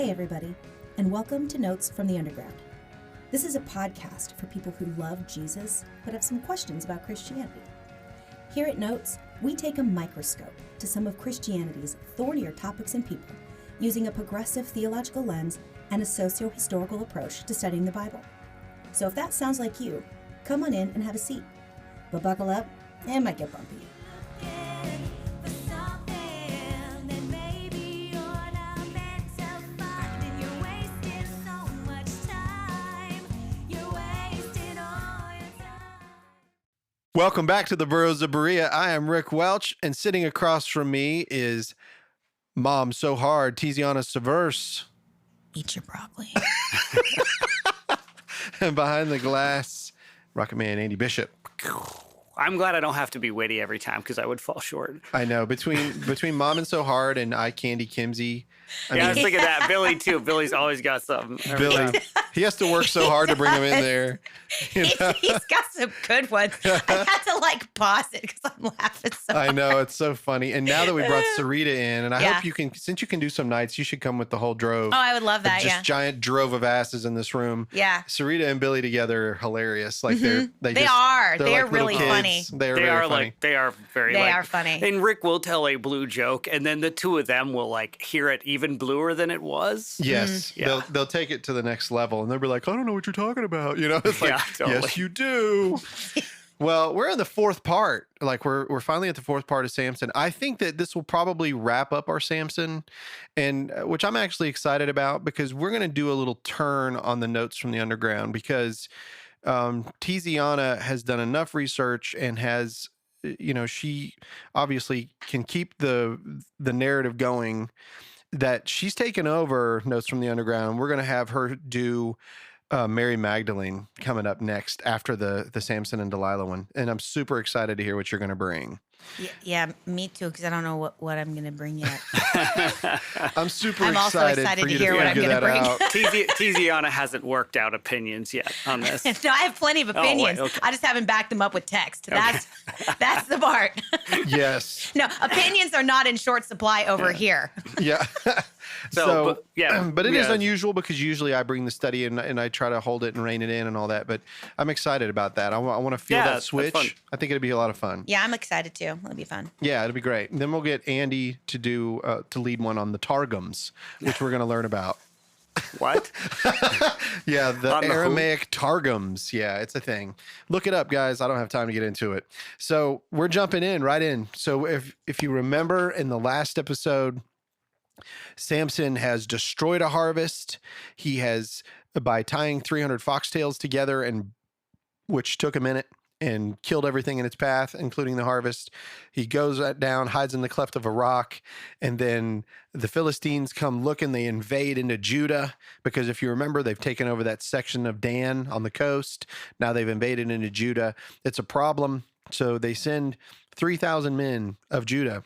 Hey everybody, and welcome to Notes from the Underground. This is a podcast for people who love Jesus but have some questions about Christianity. Here at Notes, we take a microscope to some of Christianity's thornier topics and people, using a progressive theological lens and a socio-historical approach to studying the Bible. So if that sounds like you, come on in and have a seat. But buckle up, it might get bumpy. Welcome back to the Burrows of Berea. I am Rick Welch, and sitting across from me is Mom So Hard, Tiziana Severse. Eat your broccoli. And behind the glass, Rocket Man Andy Bishop. I'm glad I don't have to be witty every time because I would fall short. I know. Between Mom and So Hard and Eye Candy Kimsey. I was thinking that. Billy, too. Billy's always got something. Billy, he has to work so hard to bring him in there. You know? He's got some good ones. I had to pause it because I'm laughing so I know, hard. it's so funny. And now that we brought Sarita in, and I hope you can, since you can do some nights, you should come with the whole drove. Oh, I would love that, Just giant drove of asses in this room. Yeah. Sarita and Billy together are hilarious. Like They're they're like really little funny. kids. They are funny. They are very They are funny. And Rick will tell a blue joke, and then the two of them will hear it even bluer than it was. Yes. Yeah. They'll take it to the next level, and they'll be like, I don't know what you're talking about. You know, it's like, Yeah, totally. Yes, you do. Well, we're in the fourth part. We're finally at the fourth part of Samson. I think that this will probably wrap up our Samson, and which I'm actually excited about because we're going to do a little turn on the Notes from the Underground because Tiziana has done enough research and has, she obviously can keep the narrative going that she's taken over Notes from the Underground. We're going to have her do Mary Magdalene coming up next after the Samson and Delilah one. And I'm super excited to hear what you're going to bring. Yeah, me too, because I don't know what I'm going to bring yet. I'm super I'm also excited for to you hear what I'm figure gonna that bring. out. Tiziana hasn't worked out opinions yet on this. No, I have plenty of opinions. okay. I just haven't backed them up with text. That's the part. Yes. No, opinions are not in short supply over here. Yeah. But it is unusual because usually I bring the study and I try to hold it and rein it in and all that. But I'm excited about that. I want to feel that that's fun. switch. I think it'll be a lot of fun. Yeah, I'm excited too. It'll be fun. Yeah, it'll be great. And then we'll get Andy to do to lead one on the Targums, which we're going to learn about. What? Yeah, the On the Aramaic Targums. Yeah, it's a thing. Look it up, guys. I don't have time to get into it. So we're jumping right in. So if you remember in the last episode, Samson has destroyed a harvest. He has, by tying 300 foxtails together, and which took a minute, and killed everything in its path, including the harvest. He goes down, hides in the cleft of a rock, and then the Philistines come looking. They invade into Judah because if you remember, they've taken over that section of Dan on the coast. Now they've invaded into Judah. It's a problem. So they send 3,000 men of Judah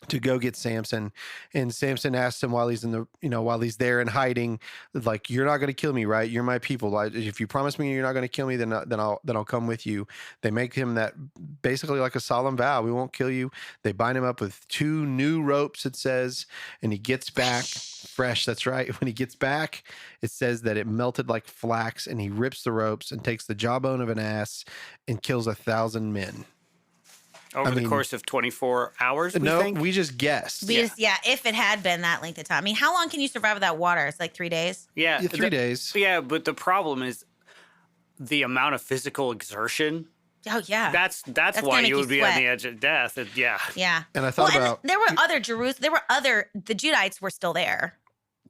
to go get Samson, and Samson asks him while he's while he's there in hiding, like, you're not going to kill me, right? You're my people. If you promise me you're not going to kill me, then I'll come with you. They make him that basically like a solemn vow. We won't kill you. They bind him up with 2 new ropes, it says, and he gets back fresh. That's right. When he gets back, it says that it melted like flax, and he rips the ropes and takes the jawbone of an ass and kills 1,000 men. Over the course of 24 hours, we just guessed. If it had been that length of time. I mean, how long can you survive without water? It's like 3 days? Yeah. 3 days. Yeah, but the problem is the amount of physical exertion. Oh, yeah. That's why you would be on the edge of death. Yeah. And I thought there were other the Judites were still there.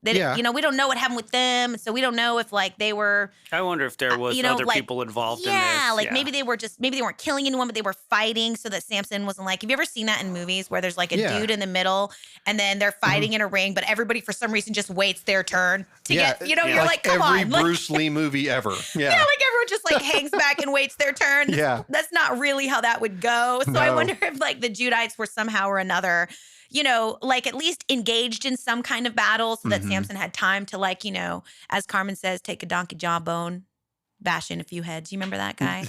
We don't know what happened with them, so we don't know if they were. I wonder if there was other people involved in this. Yeah, maybe they weren't killing anyone, but they were fighting so that Samson wasn't have you ever seen that in movies where there's a dude in the middle and then they're fighting in a ring, but everybody for some reason just waits their turn to get, you're come on. Every Bruce Lee movie ever. Yeah. Yeah, everyone just hangs back and waits their turn. Yeah. That's not really how that would go. So I wonder if the Judites were somehow or another, at least engaged in some kind of battle so that Samson had time to as Carmen says, take a donkey jawbone bashing a few heads. You remember that guy?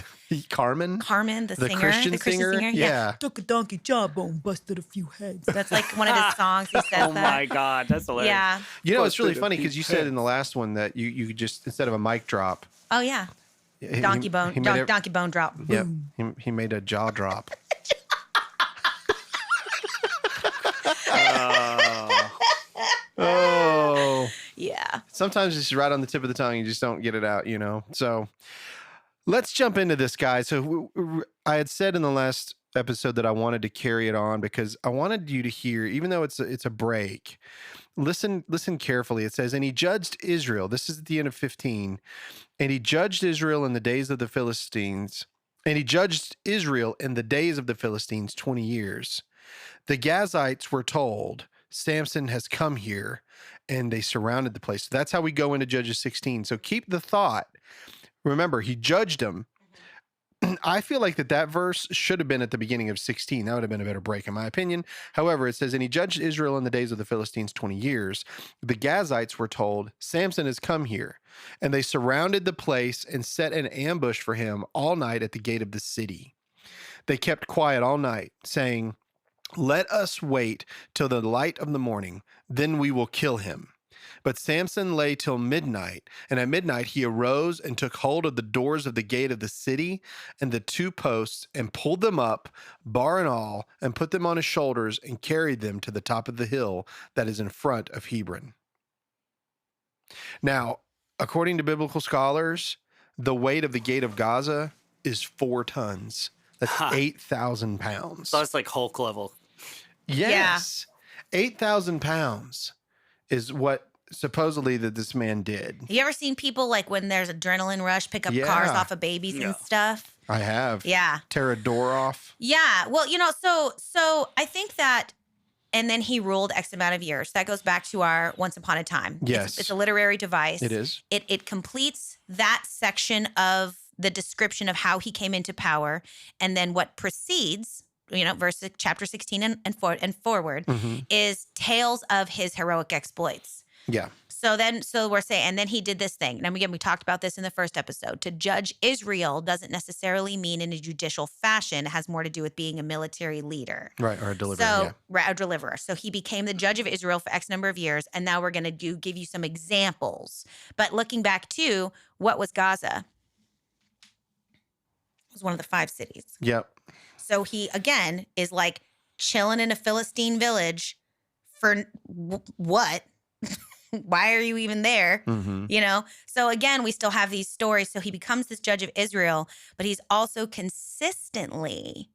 Carmen? Carmen, the singer. Christian the Christian singer? singer? Yeah. Took a donkey jawbone, busted a few heads. That's like one of his songs. He says Oh that. my God, that's hilarious. Yeah. You know, it's really Busted a funny few because you said in the last one that you could just, instead of a mic drop. Oh, yeah. Donkey bone. Donkey bone drop. Yep. He made a jaw drop. Oh. Yeah. Sometimes it's right on the tip of the tongue. You just don't get it out, you know? So let's jump into this, guys. So I had said in the last episode that I wanted to carry it on because I wanted you to hear, even though it's a break, listen carefully. It says, and he judged Israel. This is at the end of 15. And he judged Israel in the days of the Philistines. And he judged Israel in the days of the Philistines 20 years. The Gazites were told, Samson has come here, and they surrounded the place. So that's how we go into Judges 16. So keep the thought. Remember, he judged them. I feel like that verse should have been at the beginning of 16. That would have been a better break, in my opinion. However, it says, and he judged Israel in the days of the Philistines 20 years. The Gazites were told, Samson has come here. And they surrounded the place and set an ambush for him all night at the gate of the city. They kept quiet all night, saying, let us wait till the light of the morning, then we will kill him. But Samson lay till midnight, and at midnight he arose and took hold of the doors of the gate of the city and the two posts and pulled them up, bar and all, and put them on his shoulders and carried them to the top of the hill that is in front of Hebron. Now, according to biblical scholars, the weight of the gate of Gaza is 4 tons. That's 8,000 pounds. So it's like Hulk level. Yes. Yeah. 8,000 pounds is what supposedly that this man did. Have you ever seen people like when there's adrenaline rush pick up cars off of babies and stuff? I have. Yeah. Tear a door off. Yeah. Well, so I think that, and then he ruled X amount of years. That goes back to our Once Upon a Time. Yes. It's a literary device. It is. It completes that section of the description of how he came into power, and then what precedes, chapter 16 and forward is tales of his heroic exploits. Yeah. So we're saying, and then he did this thing. And again, we talked about this in the first episode. To judge Israel doesn't necessarily mean in a judicial fashion. It has more to do with being a military leader. Right, or a deliverer. A deliverer. So he became the judge of Israel for X number of years. And now we're going to give you some examples. But looking back to, what was Gaza? It was one of the 5 cities. Yep. So he, again, is like chilling in a Philistine village for what? Why are you even there? So again, we still have these stories. So he becomes this judge of Israel, but he's also consistently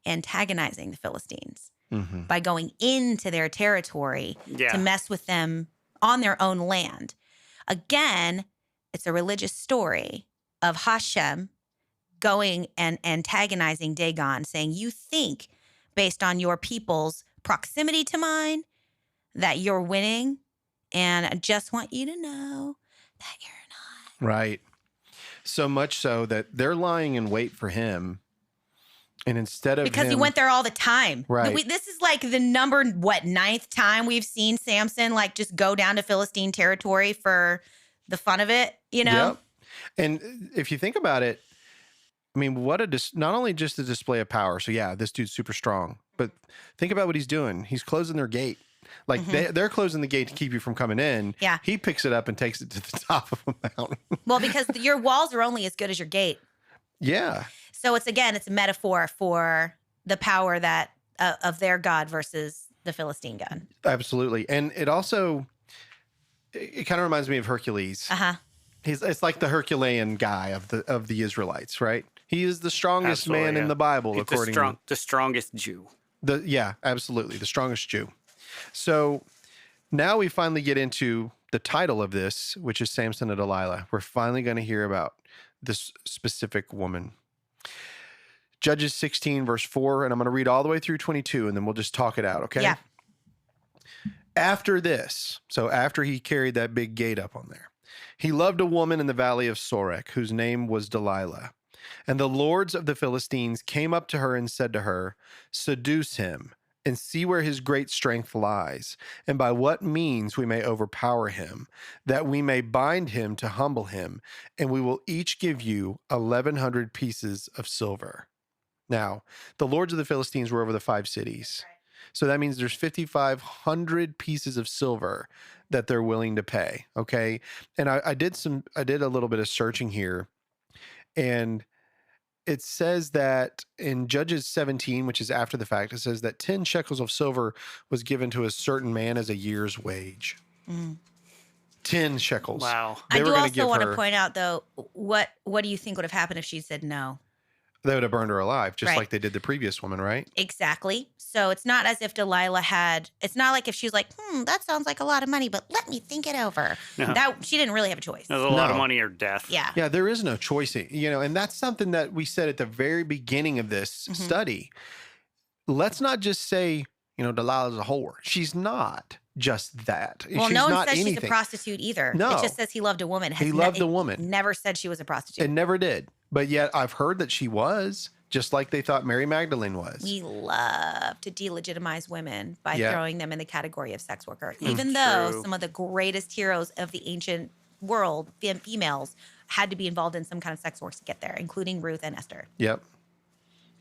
antagonizing the Philistines by going into their territory to mess with them on their own land. Again, it's a religious story of Hashem going and antagonizing Dagon, saying, you think based on your people's proximity to mine that you're winning, and I just want you to know that you're not. Right. So much so that they're lying in wait for him. And instead of because he went there all the time. Right. This is like the number, 9th time we've seen Samson like just go down to Philistine territory for the fun of it, Yep. And if you think about it, I mean, not only just a display of power. So yeah, this dude's super strong, but think about what he's doing. He's closing their gate. Like they're closing the gate to keep you from coming in. Yeah. He picks it up and takes it to the top of a mountain. Well, because your walls are only as good as your gate. Yeah. So it's a metaphor for the power that of their God versus the Philistine God. Absolutely. And it also, it kind of reminds me of Hercules. It's like the Herculean guy of the Israelites, right? He is the strongest man in the Bible, according to the strongest Jew. Absolutely, the strongest Jew. So now we finally get into the title of this, which is Samson and Delilah. We're finally going to hear about this specific woman. Judges 16, verse 4, and I'm going to read all the way through 22, and then we'll just talk it out, okay? Yeah. After this, so after he carried that big gate up on there, he loved a woman in the valley of Sorek, whose name was Delilah. And the lords of the Philistines came up to her and said to her, seduce him and see where his great strength lies, and by what means we may overpower him, that we may bind him to humble him, and we will each give you 1,100 pieces of silver. Now, the lords of the Philistines were over the 5 cities. So that means there's 5,500 pieces of silver that they're willing to pay. Okay. And I did a little bit of searching here, and it says that in Judges 17, which is after the fact, it says that 10 shekels of silver was given to a certain man as a year's wage. 10 shekels. Wow. I do also want to point out, though, what do you think would have happened if she said no? They would have burned her alive, just Right. like they did the previous woman, right? Exactly. So it's not as if Delilah it's not like if she was like, that sounds like a lot of money, but let me think it over. No. She didn't really have a choice. There's a lot of No. money or death. Yeah. Yeah, there is no choice, and that's something that we said at the very beginning of this study. Let's not just say, Delilah's a whore. She's not just that. Well, she's no one not says anything. she's a prostitute either. No. It just says he loved a woman. He loved a woman. Never said she was a prostitute. It never did. But yet I've heard that she was, just like they thought Mary Magdalene was. We love to delegitimize women by Yeah. throwing them in the category of sex worker, even though True. some of the greatest heroes of the ancient world, females, had to be involved in some kind of sex work to get there, including Ruth and Esther. Yep.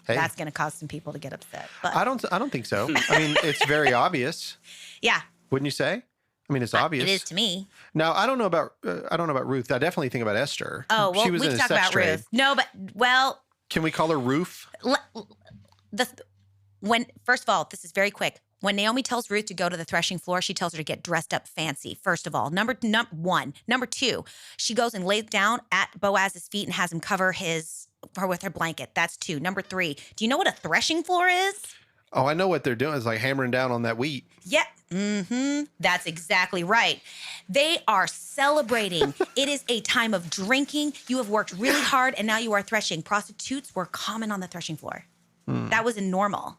Hey, That's going to cause some people to get upset. But I don't think so. I mean, it's very obvious, yeah, wouldn't you say? I mean, it's obvious. it is to me. Now, I don't know about Ruth. I definitely think about Esther. Oh, well, she was we in can a talk sex about trade. Ruth. No, but, well, Can we call her Ruth? First of all, this is very quick. When Naomi tells Ruth to go to the threshing floor, she tells her to get dressed up fancy, first of all. Number one. Number two, she goes and lays down at Boaz's feet and has him cover her with her blanket. That's 2. Number 3, do you know what a threshing floor is? Oh, I know what they're doing. It's like hammering down on that wheat. Yeah. That's exactly right. They are celebrating. It is a time of drinking. You have worked really hard and now you are threshing. Prostitutes were common on the threshing floor. That was normal.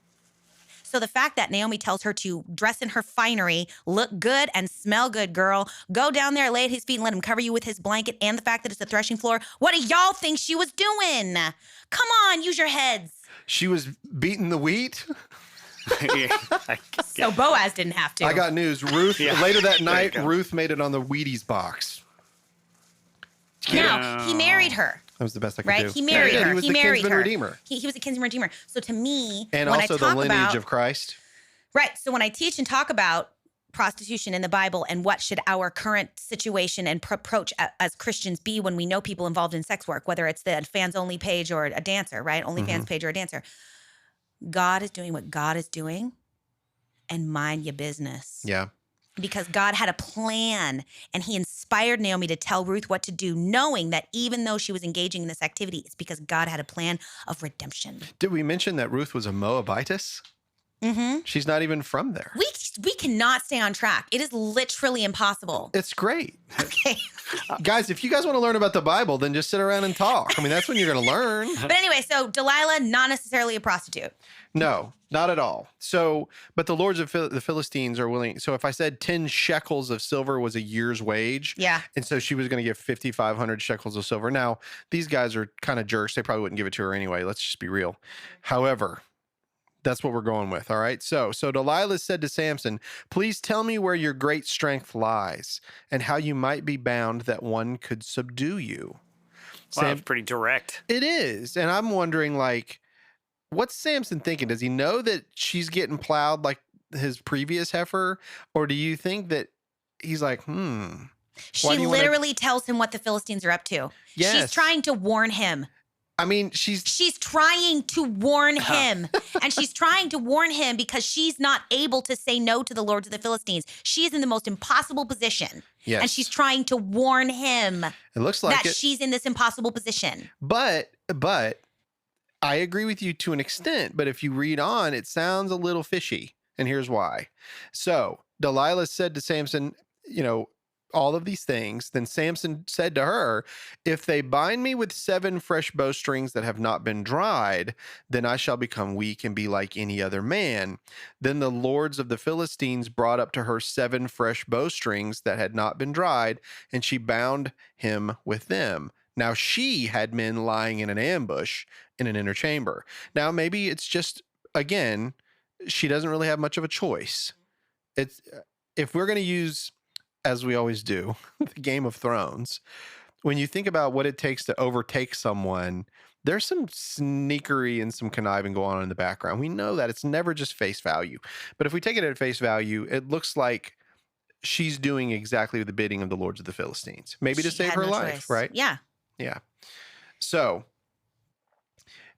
So the fact that Naomi tells her to dress in her finery, look good and smell good, girl, go down there, lay at his feet and let him cover you with his blanket, and the fact that it's a threshing floor, what do y'all think she was doing? Come on, use your heads. She was beating the wheat. So Boaz didn't have to. I got news. Ruth, Yeah. later that There you night, go. Ruth made it on the Wheaties box. No, he married her. That was the best I could Right? do. He married her. He was He the married kinsman her. redeemer. He was a kinsman redeemer. So to me, And when also I the talk lineage about, of Christ. right. So when I teach and talk about prostitution in the Bible and what should our current situation and approach as Christians be when we know people involved in sex work, whether it's the fans only page or a dancer, right? Only fans page or a dancer. God is doing what God is doing, and mind your business. Yeah. Because God had a plan and he inspired Naomi to tell Ruth what to do, knowing that even though she was engaging in this activity, it's because God had a plan of redemption. Did we mention that Ruth was a Moabitess? She's not even from there. We cannot stay on track. It is literally impossible. It's great. Okay. Guys, if you guys want to learn about the Bible, then just sit around and talk. I mean, that's when you're going to learn. But anyway, so Delilah, not necessarily a prostitute. No, not at all. So, but the lords of the Philistines are willing. So if I said 10 shekels of silver was a year's wage. Yeah. And so she was going to give 5,500 shekels of silver. Now, these guys are kind of jerks. They probably wouldn't give it to her anyway. Let's just be real. However, that's what we're going with. All right. So Delilah said to Samson, please tell me where your great strength lies and how you might be bound that one could subdue you. Wow, that's pretty direct. It is. And I'm wondering, like, what's Samson thinking? Does he know that she's getting plowed like his previous heifer? Or do you think that he's like, She Why do you wanna- literally tells him what the Philistines are up to. Yes. She's trying to warn him. I mean, she's She's trying to warn him. And she's trying to warn him because she's not able to say no to the lords of the Philistines. She is in the most impossible position. Yes. And she's trying to warn him it looks like that it. she's in this impossible position. But I agree with you to an extent. But if you read on, it sounds a little fishy. And here's why. So Delilah said to Samson, all of these things. Then Samson said to her, if they bind me with 7 fresh bowstrings that have not been dried, then I shall become weak and be like any other man. Then the lords of the Philistines brought up to her 7 fresh bowstrings that had not been dried, and she bound him with them. Now she had men lying in an ambush in an inner chamber. Now maybe it's just, again, she doesn't really have much of a choice. It's if we're going to use, as we always do, the Game of Thrones, when you think about what it takes to overtake someone, there's some sneakery and some conniving going on in the background. We know that it's never just face value. But if we take it at face value, it looks like she's doing exactly the bidding of the lords of the Philistines, maybe to She save had her no life, choice. right? Yeah. Yeah. So,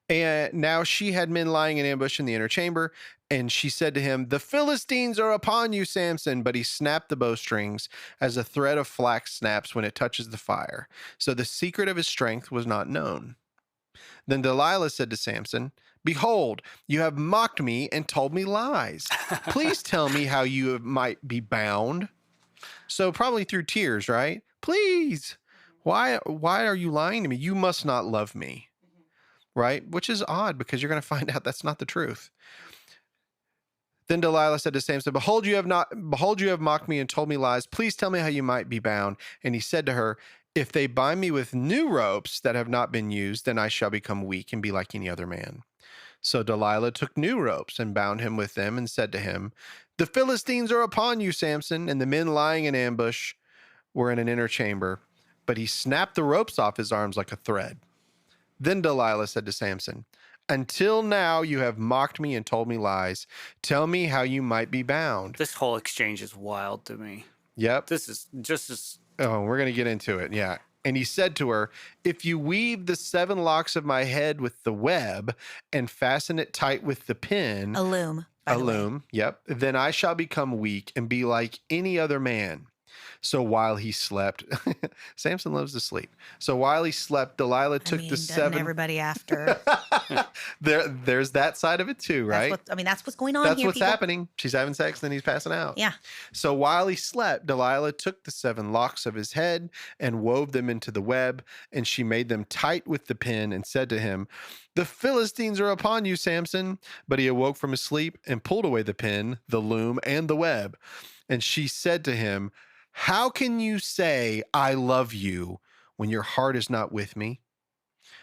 and now she had men lying in ambush in the inner chamber, and she said to him, "The Philistines are upon you, Samson." But he snapped the bowstrings as a thread of flax snaps when it touches the fire. So the secret of his strength was not known. Then Delilah said to Samson, "Behold, you have mocked me and told me lies. Please tell me how you might be bound." So probably through tears, right? "Please, why are you lying to me? You must not love me." Right? Which is odd because you're going to find out that's not the truth. Then Delilah said to Samson, behold, you have mocked me and told me lies. Please tell me how you might be bound." And he said to her, "If they bind me with new ropes that have not been used, then I shall become weak and be like any other man." So Delilah took new ropes and bound him with them and said to him, "The Philistines are upon you, Samson." And the men lying in ambush were in an inner chamber, but he snapped the ropes off his arms like a thread. Then Delilah said to Samson, "Until now you have mocked me and told me lies. Tell me how you might be bound." This whole exchange is wild to me. Yep. This is just as... Oh, we're going to get into it. Yeah. And he said to her, "If you weave the 7 locks of my head with the web and fasten it tight with the pin," A loom. By the way. Yep, "then I shall become weak and be like any other man." So while he slept, Samson loves to sleep. So while he slept, Delilah took the doesn't 7. everybody after. There's that side of it too, right? That's what's going on That's here, what's people. happening. She's having sex, then he's passing out. Yeah. So while he slept, Delilah took the 7 locks of his head and wove them into the web, and she made them tight with the pin and said to him, "The Philistines are upon you, Samson." But he awoke from his sleep and pulled away the pin, the loom, and the web. And she said to him, "How can you say, 'I love you,' when your heart is not with me?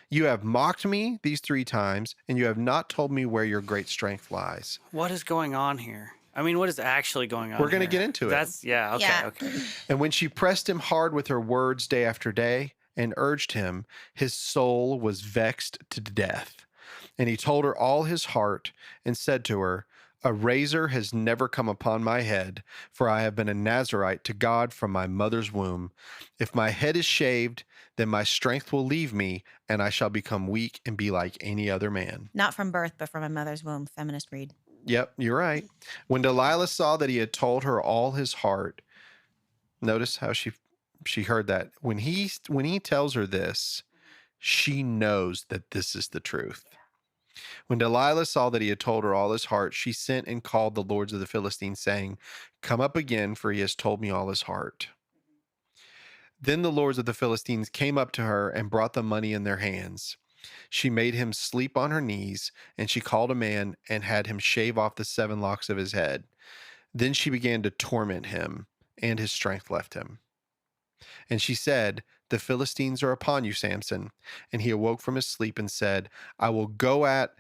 You have mocked me these 3 times, and you have not told me where your great strength lies." What is going on here? I mean, what is actually going on We're going to here? get into it. That's, yeah, okay, Yeah. okay. And when she pressed him hard with her words day after day and urged him, his soul was vexed to death. And he told her all his heart and said to her, "A razor has never come upon my head, for I have been a Nazirite to God from my mother's womb. If my head is shaved, then my strength will leave me, and I shall become weak and be like any other man." Not from birth, but from a mother's womb. Feminist breed. Yep, you're right. When Delilah saw that he had told her all his heart, notice how she heard that. When he tells her this, she knows that this is the truth. When Delilah saw that he had told her all his heart, she sent and called the lords of the Philistines, saying, "Come up again, for he has told me all his heart." Then the lords of the Philistines came up to her and brought the money in their hands. She made him sleep on her knees, and she called a man and had him shave off the 7 locks of his head. Then she began to torment him, and his strength left him. And she said, "The Philistines are upon you, Samson." And he awoke from his sleep and said, "I will go out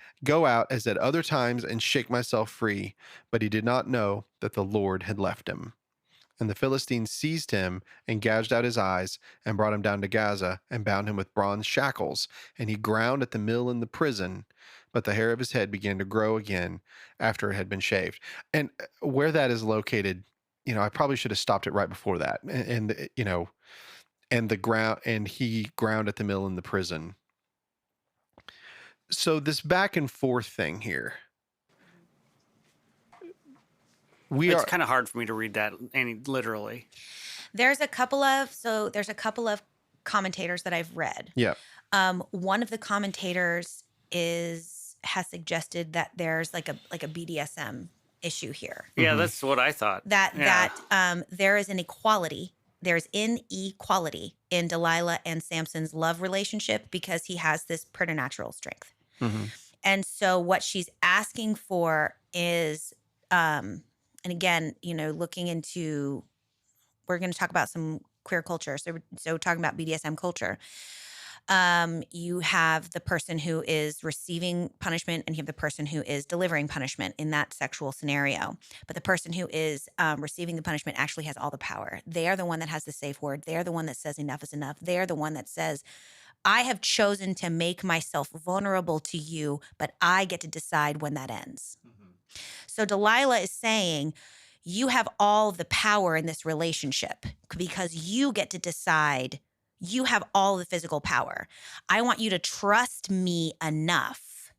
as at other times and shake myself free." But he did not know that the Lord had left him. And the Philistines seized him and gouged out his eyes and brought him down to Gaza and bound him with bronze shackles. And he ground at the mill in the prison, but the hair of his head began to grow again after it had been shaved. And where that is located, I probably should have stopped it right before that. And he ground at the mill in the prison. So this back and forth thing here. It's kind of hard for me to read that literally. There's a couple of commentators that I've read. Yeah. One of the commentators has suggested that there's like a BDSM issue here. Yeah, that's what I thought. That there is an equality. There's inequality in Delilah and Samson's love relationship because he has this preternatural strength. Mm-hmm. And so what she's asking for is, and again, looking into, we're going to talk about some queer culture. So talking about BDSM culture. You have the person who is receiving punishment and you have the person who is delivering punishment in that sexual scenario. But the person who is receiving the punishment actually has all the power. They are the one that has the safe word. They're the one that says enough is enough. They're the one that says, I have chosen to make myself vulnerable to you, but I get to decide when that ends. So Delilah is saying, you have all of the power in this relationship because you get to decide. You have all the physical power. I want you to trust me enough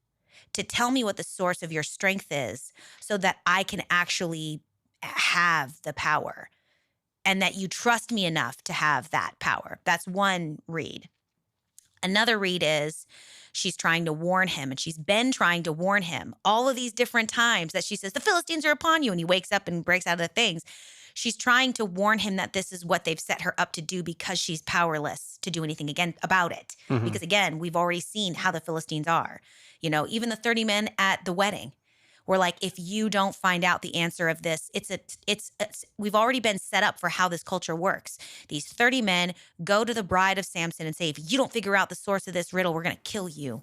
to tell me what the source of your strength is so that I can actually have the power and that you trust me enough to have that power. That's one read. Another read is she's trying to warn him, and she's been trying to warn him all of these different times that she says, the Philistines are upon you, and he wakes up and breaks out of the things. She's trying to warn him that this is what they've set her up to do because she's powerless to do anything again about it. Because again, we've already seen how the Philistines are. You know, even the 30 men at the wedding were like, if you don't find out the answer of this, we've already been set up for how this culture works. These 30 men go to the bride of Samson and say, if you don't figure out the source of this riddle, we're going to kill you.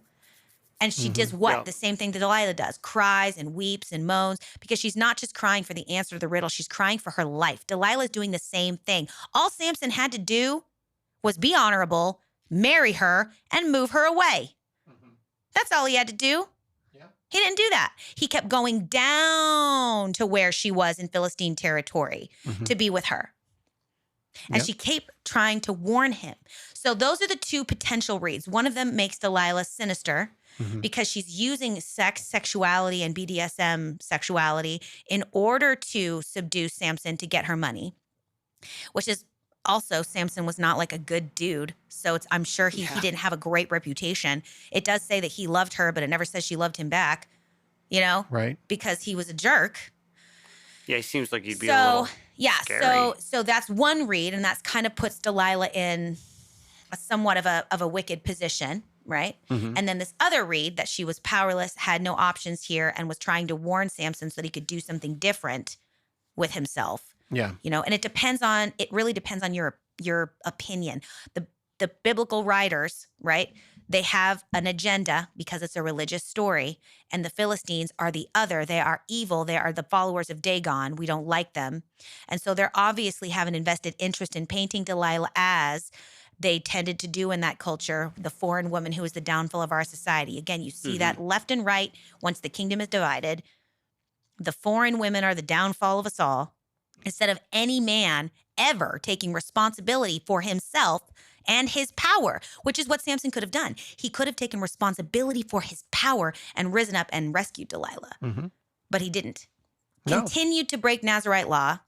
And she does what? Yeah. The same thing that Delilah does, cries and weeps and moans, because she's not just crying for the answer to the riddle, she's crying for her life. Delilah's doing the same thing. All Samson had to do was be honorable, marry her, and move her away. That's all he had to do. Yeah. He didn't do that. He kept going down to where she was in Philistine territory to be with her. And she kept trying to warn him. So those are the two potential reads. One of them makes Delilah sinister because she's using sex, sexuality, and BDSM sexuality in order to subdue Samson to get her money, which is also, Samson was not like a good dude. So I'm sure he didn't have a great reputation. It does say that he loved her, but it never says she loved him back, you know? Right. Because he was a jerk. Yeah, he seems like he'd be a little scary. So that's one read, and that's kind of puts Delilah in a somewhat of a wicked position, right? And then this other read that she was powerless, had no options here, and was trying to warn Samson so that he could do something different with himself. Yeah. You know, and it really depends on your opinion. The biblical writers, right? They have an agenda because it's a religious story, and the Philistines are the other. They are evil. They are the followers of Dagon. We don't like them. And so they're obviously have an invested interest in painting Delilah as they tended to do in that culture, the foreign woman who is the downfall of our society. Again, you see that left and right once the kingdom is divided. The foreign women are the downfall of us all. Instead of any man ever taking responsibility for himself and his power, which is what Samson could have done. He could have taken responsibility for his power and risen up and rescued Delilah. But he didn't. No. Continued to break Nazirite law.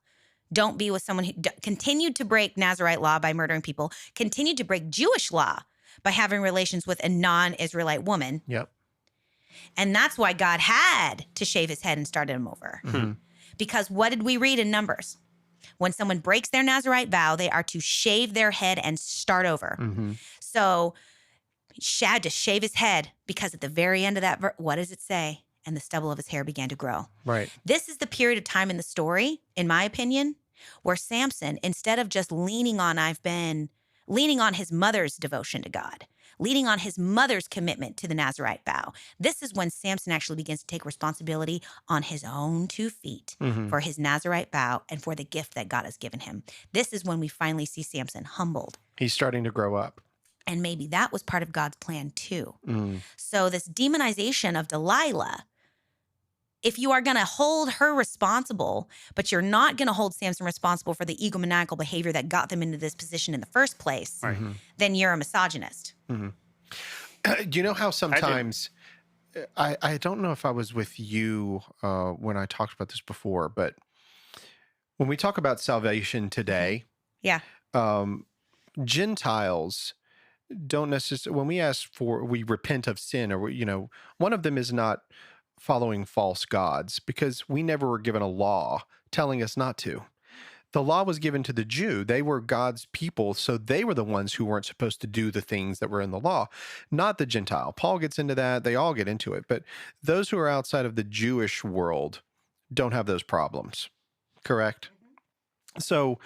Don't be with someone who continued to break Nazirite law by murdering people. Continued to break Jewish law by having relations with a non-Israelite woman. Yep. And that's why God had to shave his head and started him over. Because what did we read in Numbers? When someone breaks their Nazirite vow, they are to shave their head and start over. So he had to shave his head because at the very end of that, what does it say? And the stubble of his hair began to grow. Right. This is the period of time in the story, in my opinion, where Samson, instead of just leaning on his mother's devotion to God, leaning on his mother's commitment to the Nazirite vow. This is when Samson actually begins to take responsibility on his own 2 feet for his Nazirite vow and for the gift that God has given him. This is when we finally see Samson humbled. He's starting to grow up. And maybe that was part of God's plan too. So this demonization of Delilah, if you are going to hold her responsible, but you're not going to hold Samson responsible for the egomaniacal behavior that got them into this position in the first place, then you're a misogynist. Do you know how sometimes, I don't know if I was with you when I talked about this before, but when we talk about salvation today, Gentiles don't necessarily, when we repent of sin, or, one of them is not following false gods, because we never were given a law telling us not to. The law was given to the Jew. They were God's people, so they were the ones who weren't supposed to do the things that were in the law, not the Gentile. Paul gets into that. They all get into it. But those who are outside of the Jewish world don't have those problems, correct? So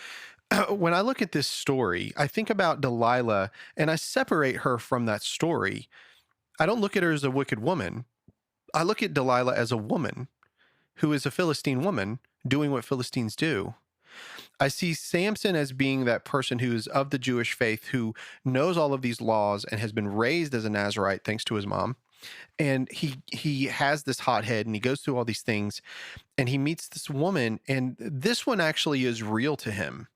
when I look at this story, I think about Delilah and I separate her from that story. I don't look at her as a wicked woman. I look at Delilah as a woman who is a Philistine woman doing what Philistines do. I see Samson as being that person who is of the Jewish faith, who knows all of these laws and has been raised as a Nazirite thanks to his mom. And he has this hothead and he goes through all these things and he meets this woman, and this one actually is real to him.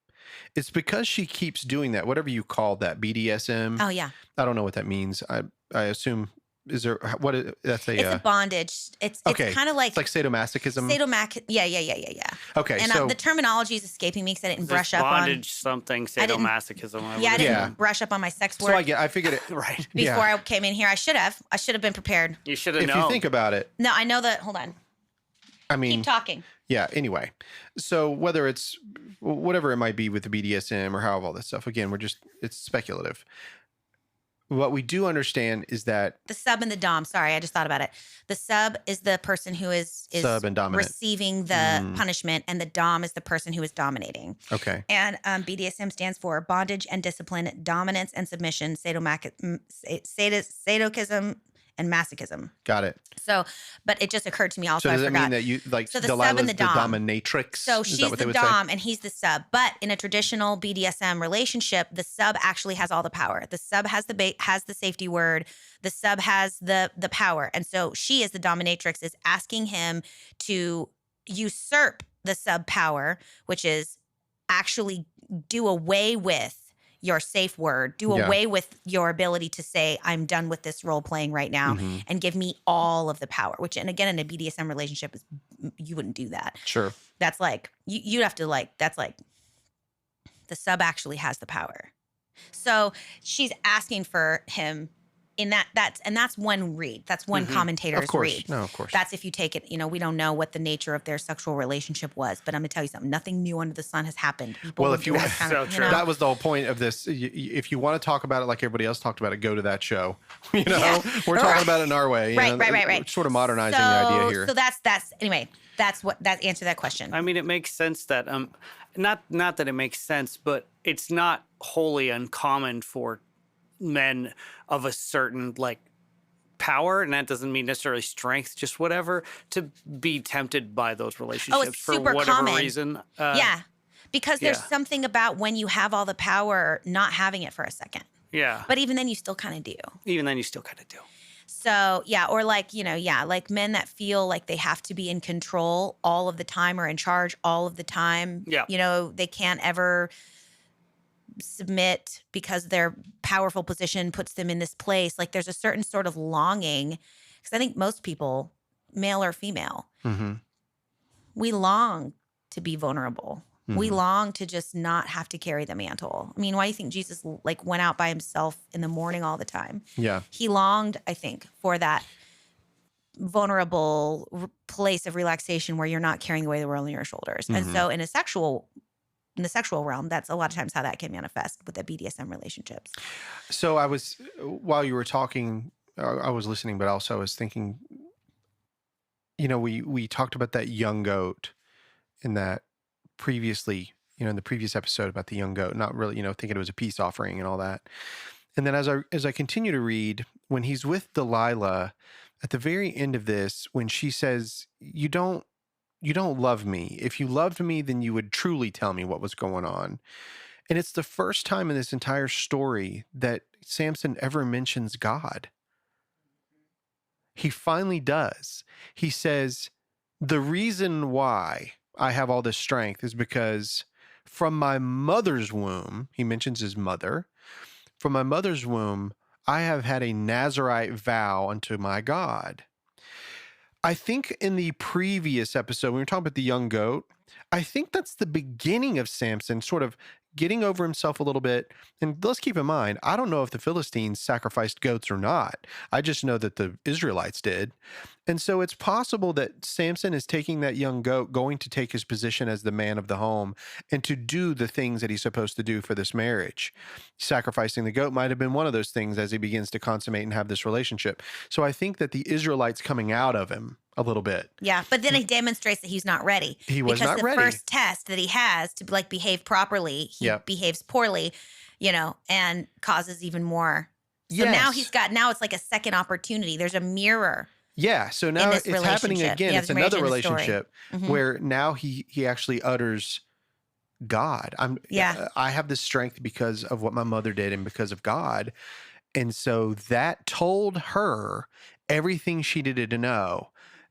It's because she keeps doing that, whatever you call that, BDSM. Oh, yeah. I don't know what that means. I assume, is there, what is, that's a... It's a bondage. It's kind of like... It's like sadomasochism? Yeah. Okay, and so... the terminology is escaping me because I didn't brush up bondage, on... something, sadomasochism. I didn't brush up on my sex word. So I figured it... Right. Before I came in here. I should have been prepared. You should have known. If you think about it... No, I know that... Hold on. I mean... Keep talking. Yeah, anyway. So whether it's... Whatever it might be with the BDSM or how all this stuff, again, it's speculative. What we do understand is that... The sub and the dom. Sorry, I just thought about it. The sub is the person who is sub and dominant, receiving the punishment, and the dom is the person who is dominating. Okay. And BDSM stands for bondage and discipline, dominance and submission, sadism and masochism. Got it. So, but it just occurred to me also. So does I it forgot. mean that you like so the Delilah's sub and the dom. dominatrix? So she's the dom and he's the sub. But in a traditional BDSM relationship, the sub actually has all the power. The sub has the safety word. The sub has the power, and so she, as the dominatrix, is asking him to usurp the sub power, which is actually do away with your safe word, do away with your ability to say, I'm done with this role playing right now, and give me all of the power, which, and again, in a BDSM relationship, you wouldn't do that. Sure. That's like, you'd have to that's like, the sub actually has the power. So she's asking for him in that's one read. That's one commentator's read. No, of course. That's if you take it, we don't know what the nature of their sexual relationship was, but I'm going to tell you something. Nothing new under the sun has happened. Well, if you want, that was the whole point of this. If you want to talk about it like everybody else talked about it, go to that show. We're talking about it in our way. Right. Sort of modernizing the idea here. So that's anyway. That answered that question. I mean, it makes sense that not that it makes sense, but it's not wholly uncommon for men of a certain power, and that doesn't mean necessarily strength, just whatever, to be tempted by those relationships for whatever reason. Because there's something about when you have all the power, not having it for a second. Yeah. But even then, you still kind of do. So, or like men that feel like they have to be in control all of the time or in charge all of the time. Yeah. They can't ever submit because their powerful position puts them in this place. Like there's a certain sort of longing, because I think most people, male or female, we long to be vulnerable. We long to just not have to carry the mantle. I mean, why do you think Jesus went out by himself in the morning all the time? Yeah. He longed, I think, for that vulnerable place of relaxation where you're not carrying the weight of the world on your shoulders. And so in the sexual realm, that's a lot of times how that can manifest with the BDSM relationships. So while you were talking, I was listening, but also I was thinking, we talked about that young goat in that previously, in the previous episode about the young goat, not really, thinking it was a peace offering and all that. And then as I continue to read, when he's with Delilah at the very end of this, when she says, you don't love me. If you loved me, then you would truly tell me what was going on. And it's the first time in this entire story that Samson ever mentions God. He finally does. He says, the reason why I have all this strength is because from my mother's womb, he mentions his mother, from my mother's womb, I have had a Nazirite vow unto my God. I think in the previous episode, when we were talking about the young goat, I think that's the beginning of Samson sort of getting over himself a little bit. And let's keep in mind, I don't know if the Philistines sacrificed goats or not. I just know that the Israelites did. And so it's possible that Samson is taking that young goat, going to take his position as the man of the home and to do the things that he's supposed to do for this marriage. Sacrificing the goat might have been one of those things as he begins to consummate and have this relationship. So I think that the Israelites coming out of him a little bit. Yeah, but then he demonstrates that he's not ready. He was because not ready. the first test that he has to like behave properly, he behaves poorly, and causes even more. So now now it's like a second opportunity. There's a mirror. Yeah. So now it's happening again. It's another relationship where now he actually utters God. I have this strength because of what my mother did and because of God. And so that told her everything she needed to know,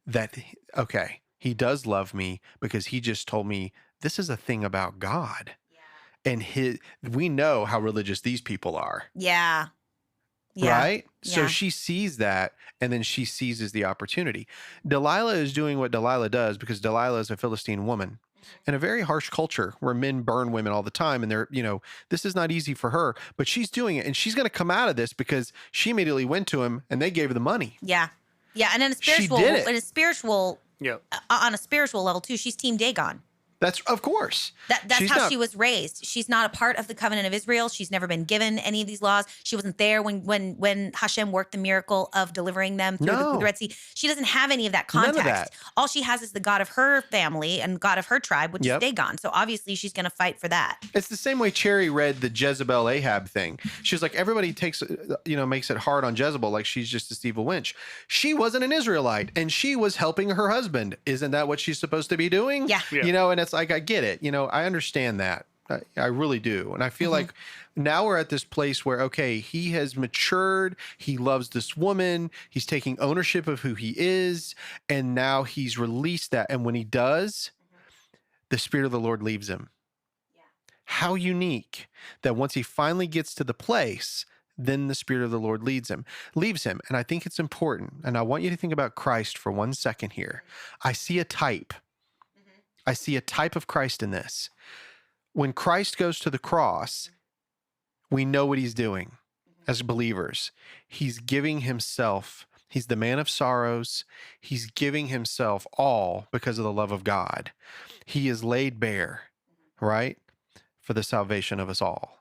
that, okay, he does love me because he just told me this is a thing about God. Yeah. And we know how religious these people are. Yeah. Right? Yeah. So she sees that, and then she seizes the opportunity. Delilah is doing what Delilah does because Delilah is a Philistine woman in a very harsh culture where men burn women all the time. And this is not easy for her, but she's doing it. And she's going to come out of this because she immediately went to him and they gave her the money. Yeah. Yeah. And on a spiritual level too, she's Team Dagon. That's of course. That's how she was raised. She's not a part of the covenant of Israel. She's never been given any of these laws. She wasn't there when Hashem worked the miracle of delivering them through the Red Sea. She doesn't have any of that context. None of that. All she has is the God of her family and God of her tribe, which is Dagon. So obviously she's going to fight for that. It's the same way Cherry read the Jezebel Ahab thing. She was like, everybody makes it hard on Jezebel, like she's just this evil wench. She wasn't an Israelite, and she was helping her husband. Isn't that what she's supposed to be doing? Yeah. And it's like, I get it. I understand that. I really do. And I feel like now we're at this place where, okay, he has matured. He loves this woman. He's taking ownership of who he is. And now he's released that. And when he does, the Spirit of the Lord leaves him. Yeah. How unique that once he finally gets to the place, then the Spirit of the Lord leaves him. And I think it's important. And I want you to think about Christ for 1 second here. I see a type. I see a type of Christ in this. When Christ goes to the cross, we know what he's doing as believers. He's giving himself. He's the man of sorrows. He's giving himself all because of the love of God. He is laid bare, right, for the salvation of us all.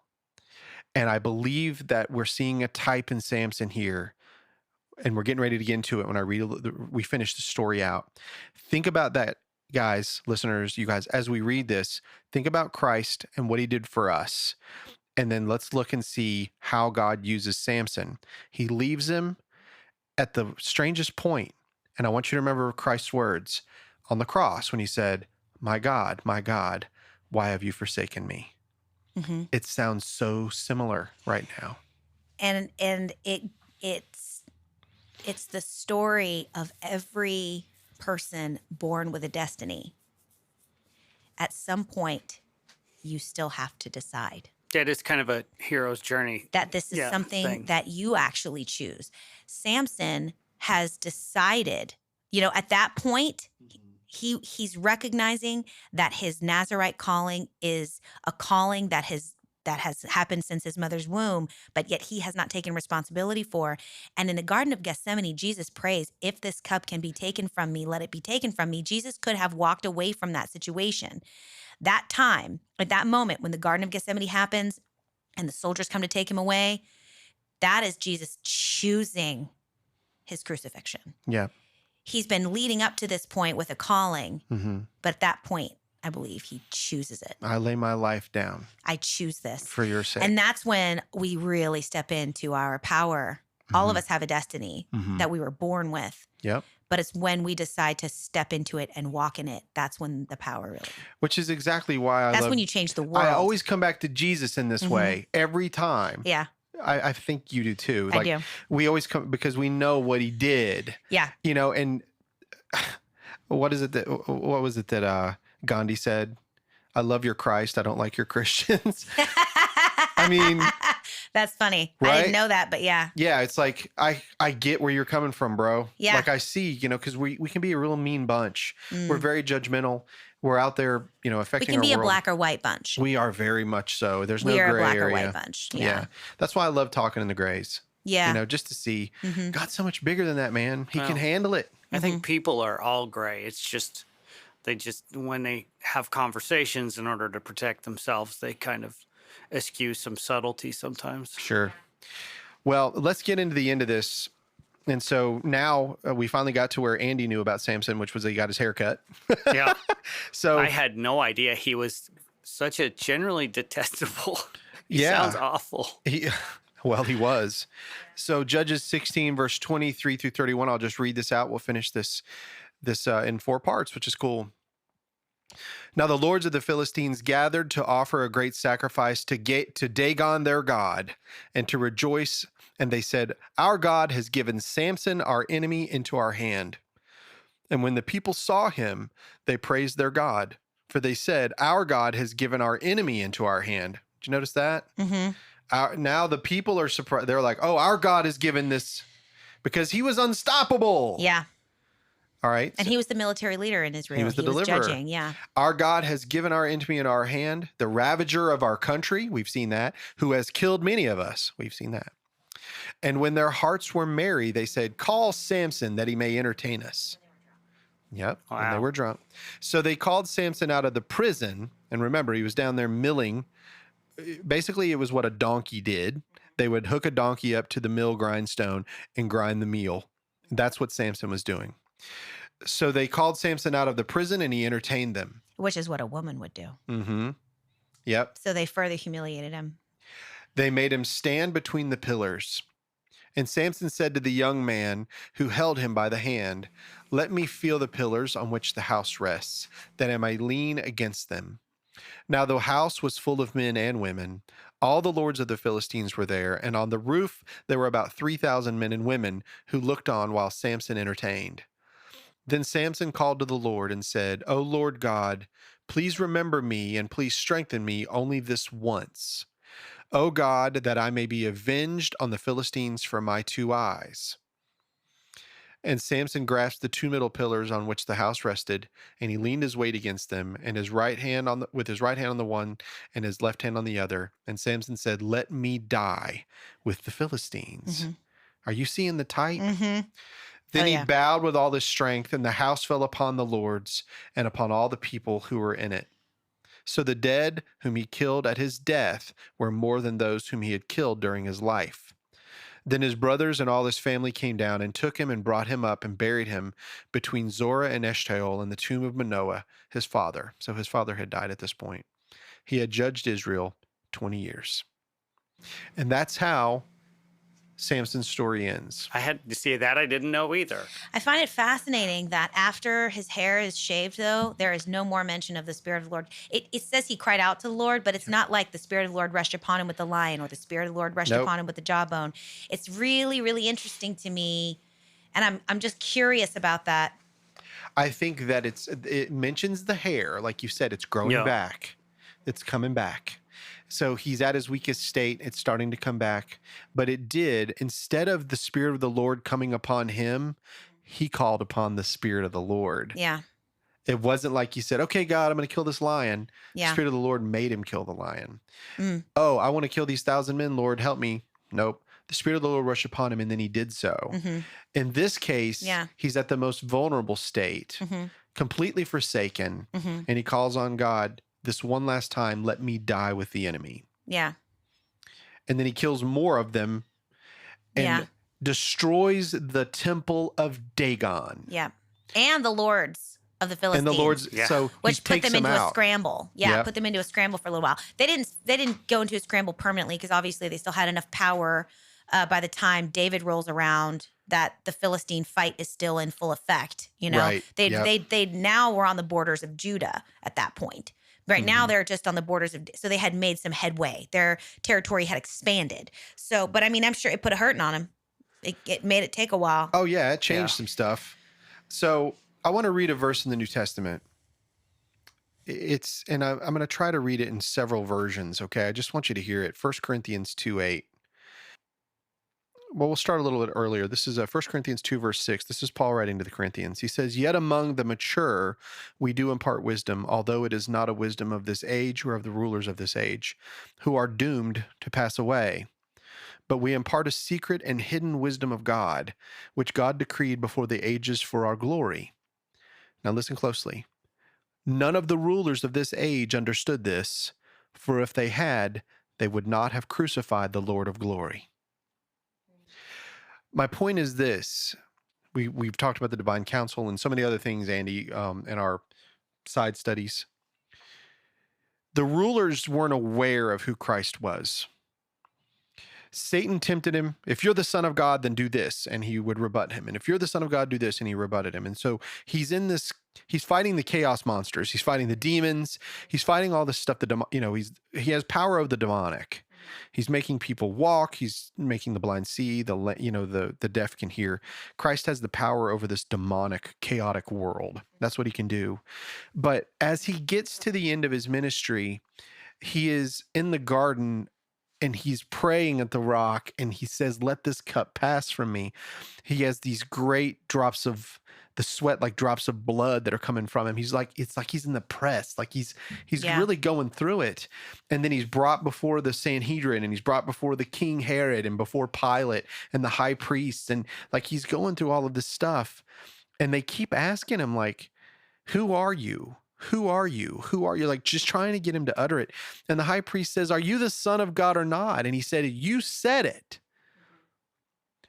And I believe that we're seeing a type in Samson here, and we're getting ready to get into it when we finish the story out. Think about that. Guys, listeners, you guys, as we read this, think about Christ and what he did for us. And then let's look and see how God uses Samson. He leaves him at the strangest point. And I want you to remember Christ's words on the cross when he said, my God, why have you forsaken me? Mm-hmm. It sounds so similar right now. And it's the story of every person born with a destiny. At some point, you still have to decide. Yeah, it is kind of a hero's journey. That this is something that you actually choose. Samson has decided, at that point, he's recognizing that his Nazirite calling is a calling that has happened since his mother's womb, but yet he has not taken responsibility for. And in the Garden of Gethsemane, Jesus prays, if this cup can be taken from me, let it be taken from me. Jesus could have walked away from that situation. That time, at that moment, when the Garden of Gethsemane happens and the soldiers come to take him away, that is Jesus choosing his crucifixion. Yeah. He's been leading up to this point with a calling, but at that point, I believe he chooses it. I lay my life down. I choose this. For your sake. And that's when we really step into our power. All of us have a destiny that we were born with. Yep. But it's when we decide to step into it and walk in it. That's when the power really. Which is exactly why That's when you change the world. I always come back to Jesus in this way every time. Yeah. I think you do too. I do. We always come because we know what he did. Yeah. And what was it that Gandhi said? I love your Christ. I don't like your Christians. I mean, that's funny. Right? I didn't know that, but yeah. Yeah. It's like, I get where you're coming from, bro. Yeah. Like I see, because we can be a real mean bunch. We're very judgmental. We're out there, affecting our world. We can be a black or white bunch. We are very much so. There's no gray area. We are a black or white bunch. Yeah. That's why I love talking in the grays. Yeah. Just to see God's so much bigger than that, man. He can handle it. I think people are all gray. It's just, when they have conversations in order to protect themselves, they kind of eschew some subtlety sometimes. Sure. Well, let's get into the end of this. And so now we finally got to where Andy knew about Samson, which was that he got his hair cut. Yeah. So I had no idea he was such a generally detestable. He Yeah. sounds awful. Well, he was. So Judges 16, verse 23 through 31, I'll just read this out. We'll finish this in 4 parts, which is cool. Now the lords of the Philistines gathered to offer a great sacrifice to Dagon their god, and to rejoice. And they said, "Our God has given Samson, our enemy, into our hand." And when the people saw him, they praised their God. For they said, "Our God has given our enemy into our hand." Did you notice that? Mm-hmm. Now the people are surprised. They're like, "Oh, our God has given this," because he was unstoppable. Yeah. All right. And he was the military leader in Israel. He was the deliverer. Judging. Yeah. Our God has given our enemy in our hand, the ravager of our country. We've seen that. Who has killed many of us. We've seen that. And when their hearts were merry, they said, "Call Samson that he may entertain us." Yep. Wow. And they were drunk. So they called Samson out of the prison. And remember, he was down there milling. Basically, it was what a donkey did. They would hook a donkey up to the mill grindstone and grind the meal. That's what Samson was doing. So they called Samson out of the prison, and he entertained them. Which is what a woman would do. Mm-hmm. Yep. So they further humiliated him. They made him stand between the pillars. And Samson said to the young man who held him by the hand, "Let me feel the pillars on which the house rests, that I may lean against them." Now the house was full of men and women. All the lords of the Philistines were there, and on the roof there were about 3,000 men and women who looked on while Samson entertained. Then Samson called to the Lord and said, "O Lord God, please remember me and please strengthen me only this once. O God, that I may be avenged on the Philistines for my 2 eyes." And Samson grasped the 2 middle pillars on which the house rested, and he leaned his weight against them, and with his right hand on the one, and his left hand on the other. And Samson said, "Let me die with the Philistines." Mm-hmm. Are you seeing the type? Mm-hmm. Then he yeah. bowed with all his strength, and the house fell upon the lords and upon all the people who were in it. So the dead whom he killed at his death were more than those whom he had killed during his life. Then his brothers and all his family came down and took him and brought him up and buried him between Zorah and Eshtaol in the tomb of Manoah, his father. So his father had died at this point. He had judged Israel 20 years. And that's how Samson's story ends. I had to see that. I didn't know either. I find it fascinating that after his hair is shaved, though, there is no more mention of the Spirit of the Lord. It says he cried out to the Lord, but it's not like the Spirit of the Lord rushed upon him with the lion or the Spirit of the Lord rushed upon him with the jawbone. It's really, really interesting to me, and I'm just curious about that. I think that it mentions the hair, like you said, it's growing back. It's coming back. So he's at his weakest state. It's starting to come back. But it did, instead of the Spirit of the Lord coming upon him, he called upon the Spirit of the Lord. Yeah. It wasn't like he said, "Okay, God, I'm going to kill this lion." Yeah. The Spirit of the Lord made him kill the lion. Mm. "Oh, I want to kill these 1,000 men, Lord, help me." Nope. The Spirit of the Lord rushed upon him, and then he did so. Mm-hmm. In this case, he's at the most vulnerable state, completely forsaken, and he calls on God, "This one last time, let me die with the enemy." Yeah. And then he kills more of them and destroys the temple of Dagon. Yeah. And the lords of the Philistines. And the lords, so which he put takes them into out. a scramble. Yeah, put them into a scramble for a little while. They didn't go into a scramble permanently because obviously they still had enough power by the time David rolls around that the Philistine fight is still in full effect. You know, Right. they now were on the borders of Judah at that point. Right now they're just on the borders of, so they had made some headway. Their territory had expanded. So, but I mean, I'm sure it put a hurting on him. It made it take a while. Oh yeah, it changed some stuff. So I want to read a verse in the New Testament. And I'm going to try to read it in several versions. Okay, I just want you to hear it. 1 Corinthians 2:8. Well, we'll start a little bit earlier. This is 1 Corinthians 2, verse 6. This is Paul writing to the Corinthians. He says, "Yet among the mature we do impart wisdom, although it is not a wisdom of this age or of the rulers of this age, who are doomed to pass away. But we impart a secret and hidden wisdom of God, which God decreed before the ages for our glory." Now listen closely. "None of the rulers of this age understood this, for if they had, they would not have crucified the Lord of glory." My point is this. We've talked about the divine counsel and so many other things, Andy, in our side studies. The rulers weren't aware of who Christ was. Satan tempted him. If you're the son of God, then do this. And he would rebut him. And if you're the son of God, do this. And he rebutted him. And so he's fighting the chaos monsters. He's fighting the demons. He's fighting all this stuff. He has power over the demonic. He's making people walk. He's making the blind see, the deaf can hear. Christ has the power over this demonic, chaotic world. That's what he can do. But as he gets to the end of his ministry, he is in the garden and he's praying at the rock and he says, let this cup pass from me. He has these great drops of the sweat, like drops of blood that are coming from him. It's like he's in the press, like he's really going through it. And then he's brought before the Sanhedrin and he's brought before the King Herod and before Pilate and the high priests. And like, he's going through all of this stuff and they keep asking him like, who are you? Who are you? Who are you? Like just trying to get him to utter it. And the high priest says, are you the Son of God or not? And he said, you said it.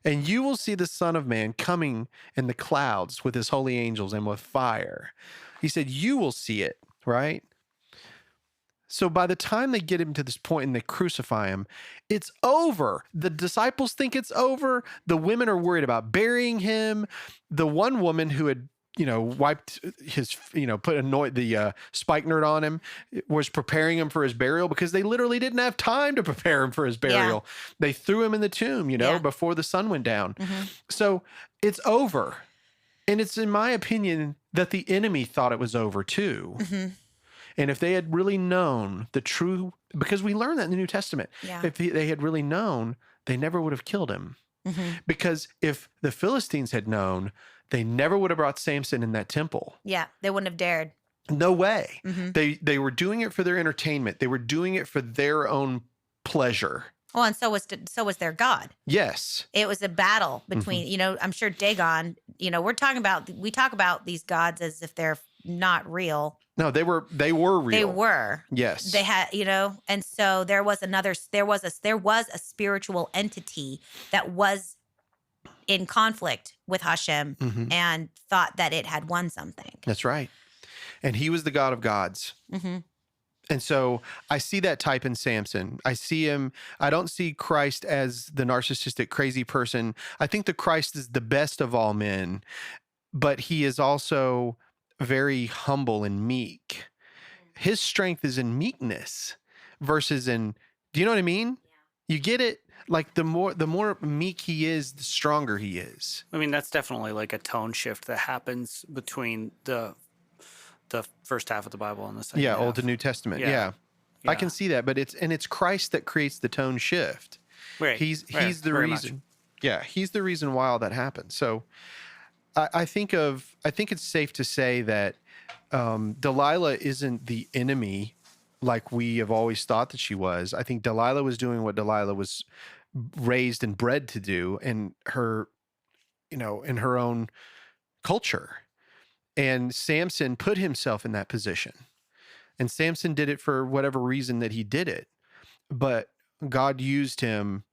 And you will see the Son of Man coming in the clouds with his holy angels and with fire. He said, you will see it, right? So by the time they get him to this point and they crucify him, it's over. The disciples think it's over. The women are worried about burying him. The one woman who had wiped his, put the spikenard on him, was preparing him for his burial because they literally didn't have time to prepare him for his burial. Yeah. They threw him in the tomb, before the sun went down. Mm-hmm. So it's over. And it's, in my opinion, that the enemy thought it was over too. Mm-hmm. And if they had really known the true, because we learn that in the New Testament, if they had really known, they never would have killed him. Mm-hmm. Because if the Philistines had known, they never would have brought Samson in that temple. Yeah, they wouldn't have dared. No way. Mm-hmm. They were doing it for their entertainment. They were doing it for their own pleasure. Well, and so was their God. Yes. It was a battle between, I'm sure Dagon, we talk about these gods as if they're not real. No, they were real. They were. Yes. They had, and so there was a spiritual entity that was in conflict with Hashem and thought that it had won something. That's right. And he was the God of gods. Mm-hmm. And so I see that type in Samson. I don't see Christ as the narcissistic, crazy person. I think the Christ is the best of all men, but he is also very humble and meek. His strength is in meekness versus do you know what I mean? Yeah. You get it? Like the more meek he is, the stronger he is. I mean, that's definitely like a tone shift that happens between the first half of the Bible and the second half. Old to New Testament. Yeah. I can see that, but it's Christ that creates the tone shift. Right. He's the reason. Much. Yeah, he's the reason why all that happens. So I think it's safe to say that Delilah isn't the enemy like we have always thought that she was. I think Delilah was doing what Delilah was raised and bred to do in her own culture. And Samson put himself in that position. And Samson did it for whatever reason that he did it. But God used him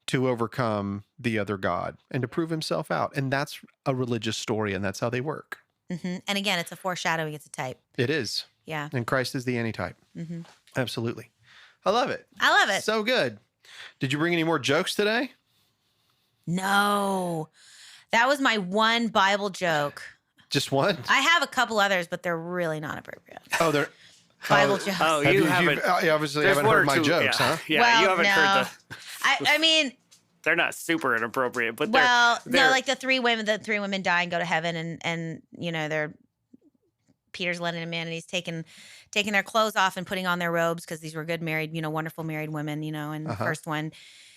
to overcome the other God and to prove himself out. And that's a religious story, and that's how they work. Mm-hmm. And again, it's a foreshadowing. It's a type. It is. Yeah. And Christ is the antitype. Mm-hmm. Absolutely. I love it. I love it. So good. Did you bring any more jokes today? No. That was my one Bible joke. Just one? I have a couple others, but they're really not appropriate. Oh, they're Bible jokes. Oh, you obviously haven't heard my jokes, huh? Yeah, well, you haven't heard I mean, they're not super inappropriate, but they're like the three women die and go to heaven, and they're Peter's letting him in, and he's taking their clothes off and putting on their robes because these were good married, wonderful married women, and the first one,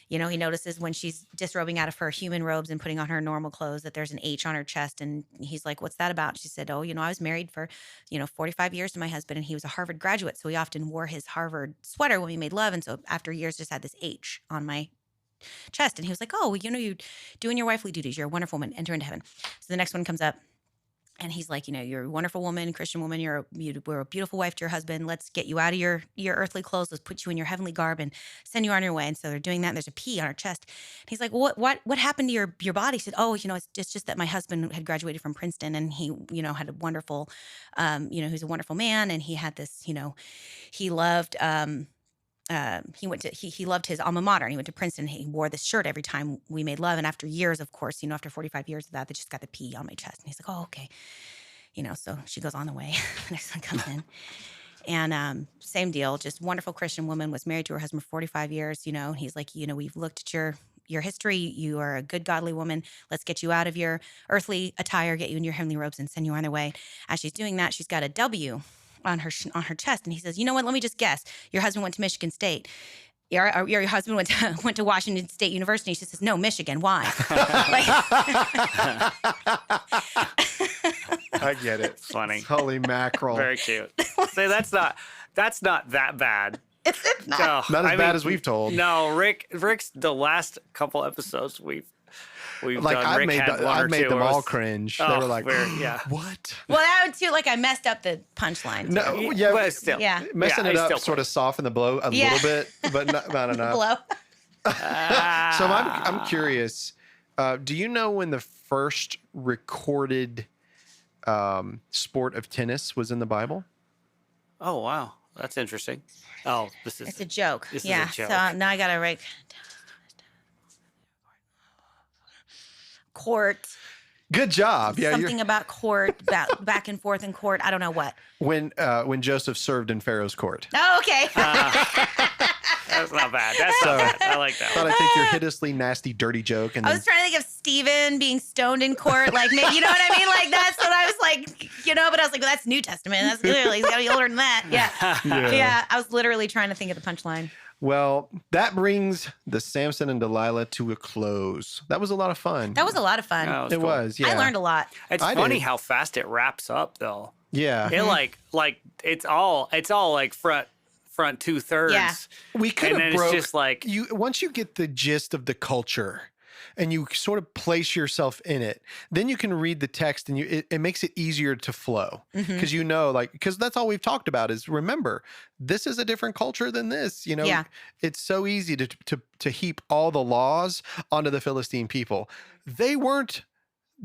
he notices when she's disrobing out of her human robes and putting on her normal clothes that there's an H on her chest. And he's like, what's that about? She said, oh, I was married for, 45 years to my husband, and he was a Harvard graduate. So he often wore his Harvard sweater when we made love. And so after years, just had this H on my chest. And he was like, oh, well, you doing your wifely duties. You're a wonderful woman. Enter into heaven. So the next one comes up. And he's like, you're a wonderful woman, Christian woman. We're a beautiful wife to your husband. Let's get you out of your earthly clothes. Let's put you in your heavenly garb and send you on your way. And so they're doing that. And there's a P on her chest. And he's like, well, what happened to your body? He said, oh, it's just that my husband had graduated from Princeton, and he, had a wonderful, he's a wonderful man. And he had this, he loved, he loved his alma mater, and he went to Princeton. He wore this shirt every time we made love. And after years, of course, after 45 years of that, they just got the P on my chest. And he's like, oh, okay. So she goes on the way. Next one comes in. And same deal, just wonderful Christian woman, was married to her husband for 45 years. He's like, we've looked at your history. You are a good, godly woman. Let's get you out of your earthly attire, get you in your heavenly robes, and send you on their way. As she's doing that, she's got a W on her chest. And he says, you know what? Let me just guess. Your husband went to Michigan State. Your husband went to Washington State University. She says, no, Michigan. Why? I get it. It's funny. Holy mackerel. Very cute. Say that's not that bad. It's not. No, Not as bad as we've told. No, Rick's the last couple episodes we've Like done. I've Rick made them or all s- cringe. Oh, they were like, yeah. what? Well, that would too. Like I messed up the punchline. No, yeah, But still. Yeah. messing Yeah, it it's up still sort of softened the blow a Yeah. little bit, but not enough. Blow. So I'm curious. Do you know when the first recorded sport of tennis was in the Bible? Oh wow, that's interesting. Oh, this is It's a joke. This is a Yeah. joke. So now I gotta write court. Good job. Yeah, Something about court, back and forth in court. I don't know what. when Joseph served in Pharaoh's court. Oh, okay. that's not bad. That's not bad. I like that Thought one. I'd take your hideously nasty, dirty joke, and I then was trying to think of Stephen being stoned in court, like maybe, you know what I mean? Like that's what I was like, but I was like, well, that's New Testament. That's clearly he's got to be older than that. Yeah. Yeah. I was literally trying to think of the punchline. well, that brings the Samson and Delilah to a close. That was a lot of fun. That was a lot of fun. That It cool. was. Yeah, I learned a lot. It's I funny did. how fast it wraps up, though. Yeah, It like it's all like front 2/3. Yeah. we could And have then it's broke. just like You once you get the gist of the culture, and you sort of place yourself in it, then you can read the text, and it makes it easier to flow because because that's all we've talked about is remember this is a different culture than this. Yeah. It's so easy to heap all the laws onto the Philistine people. They weren't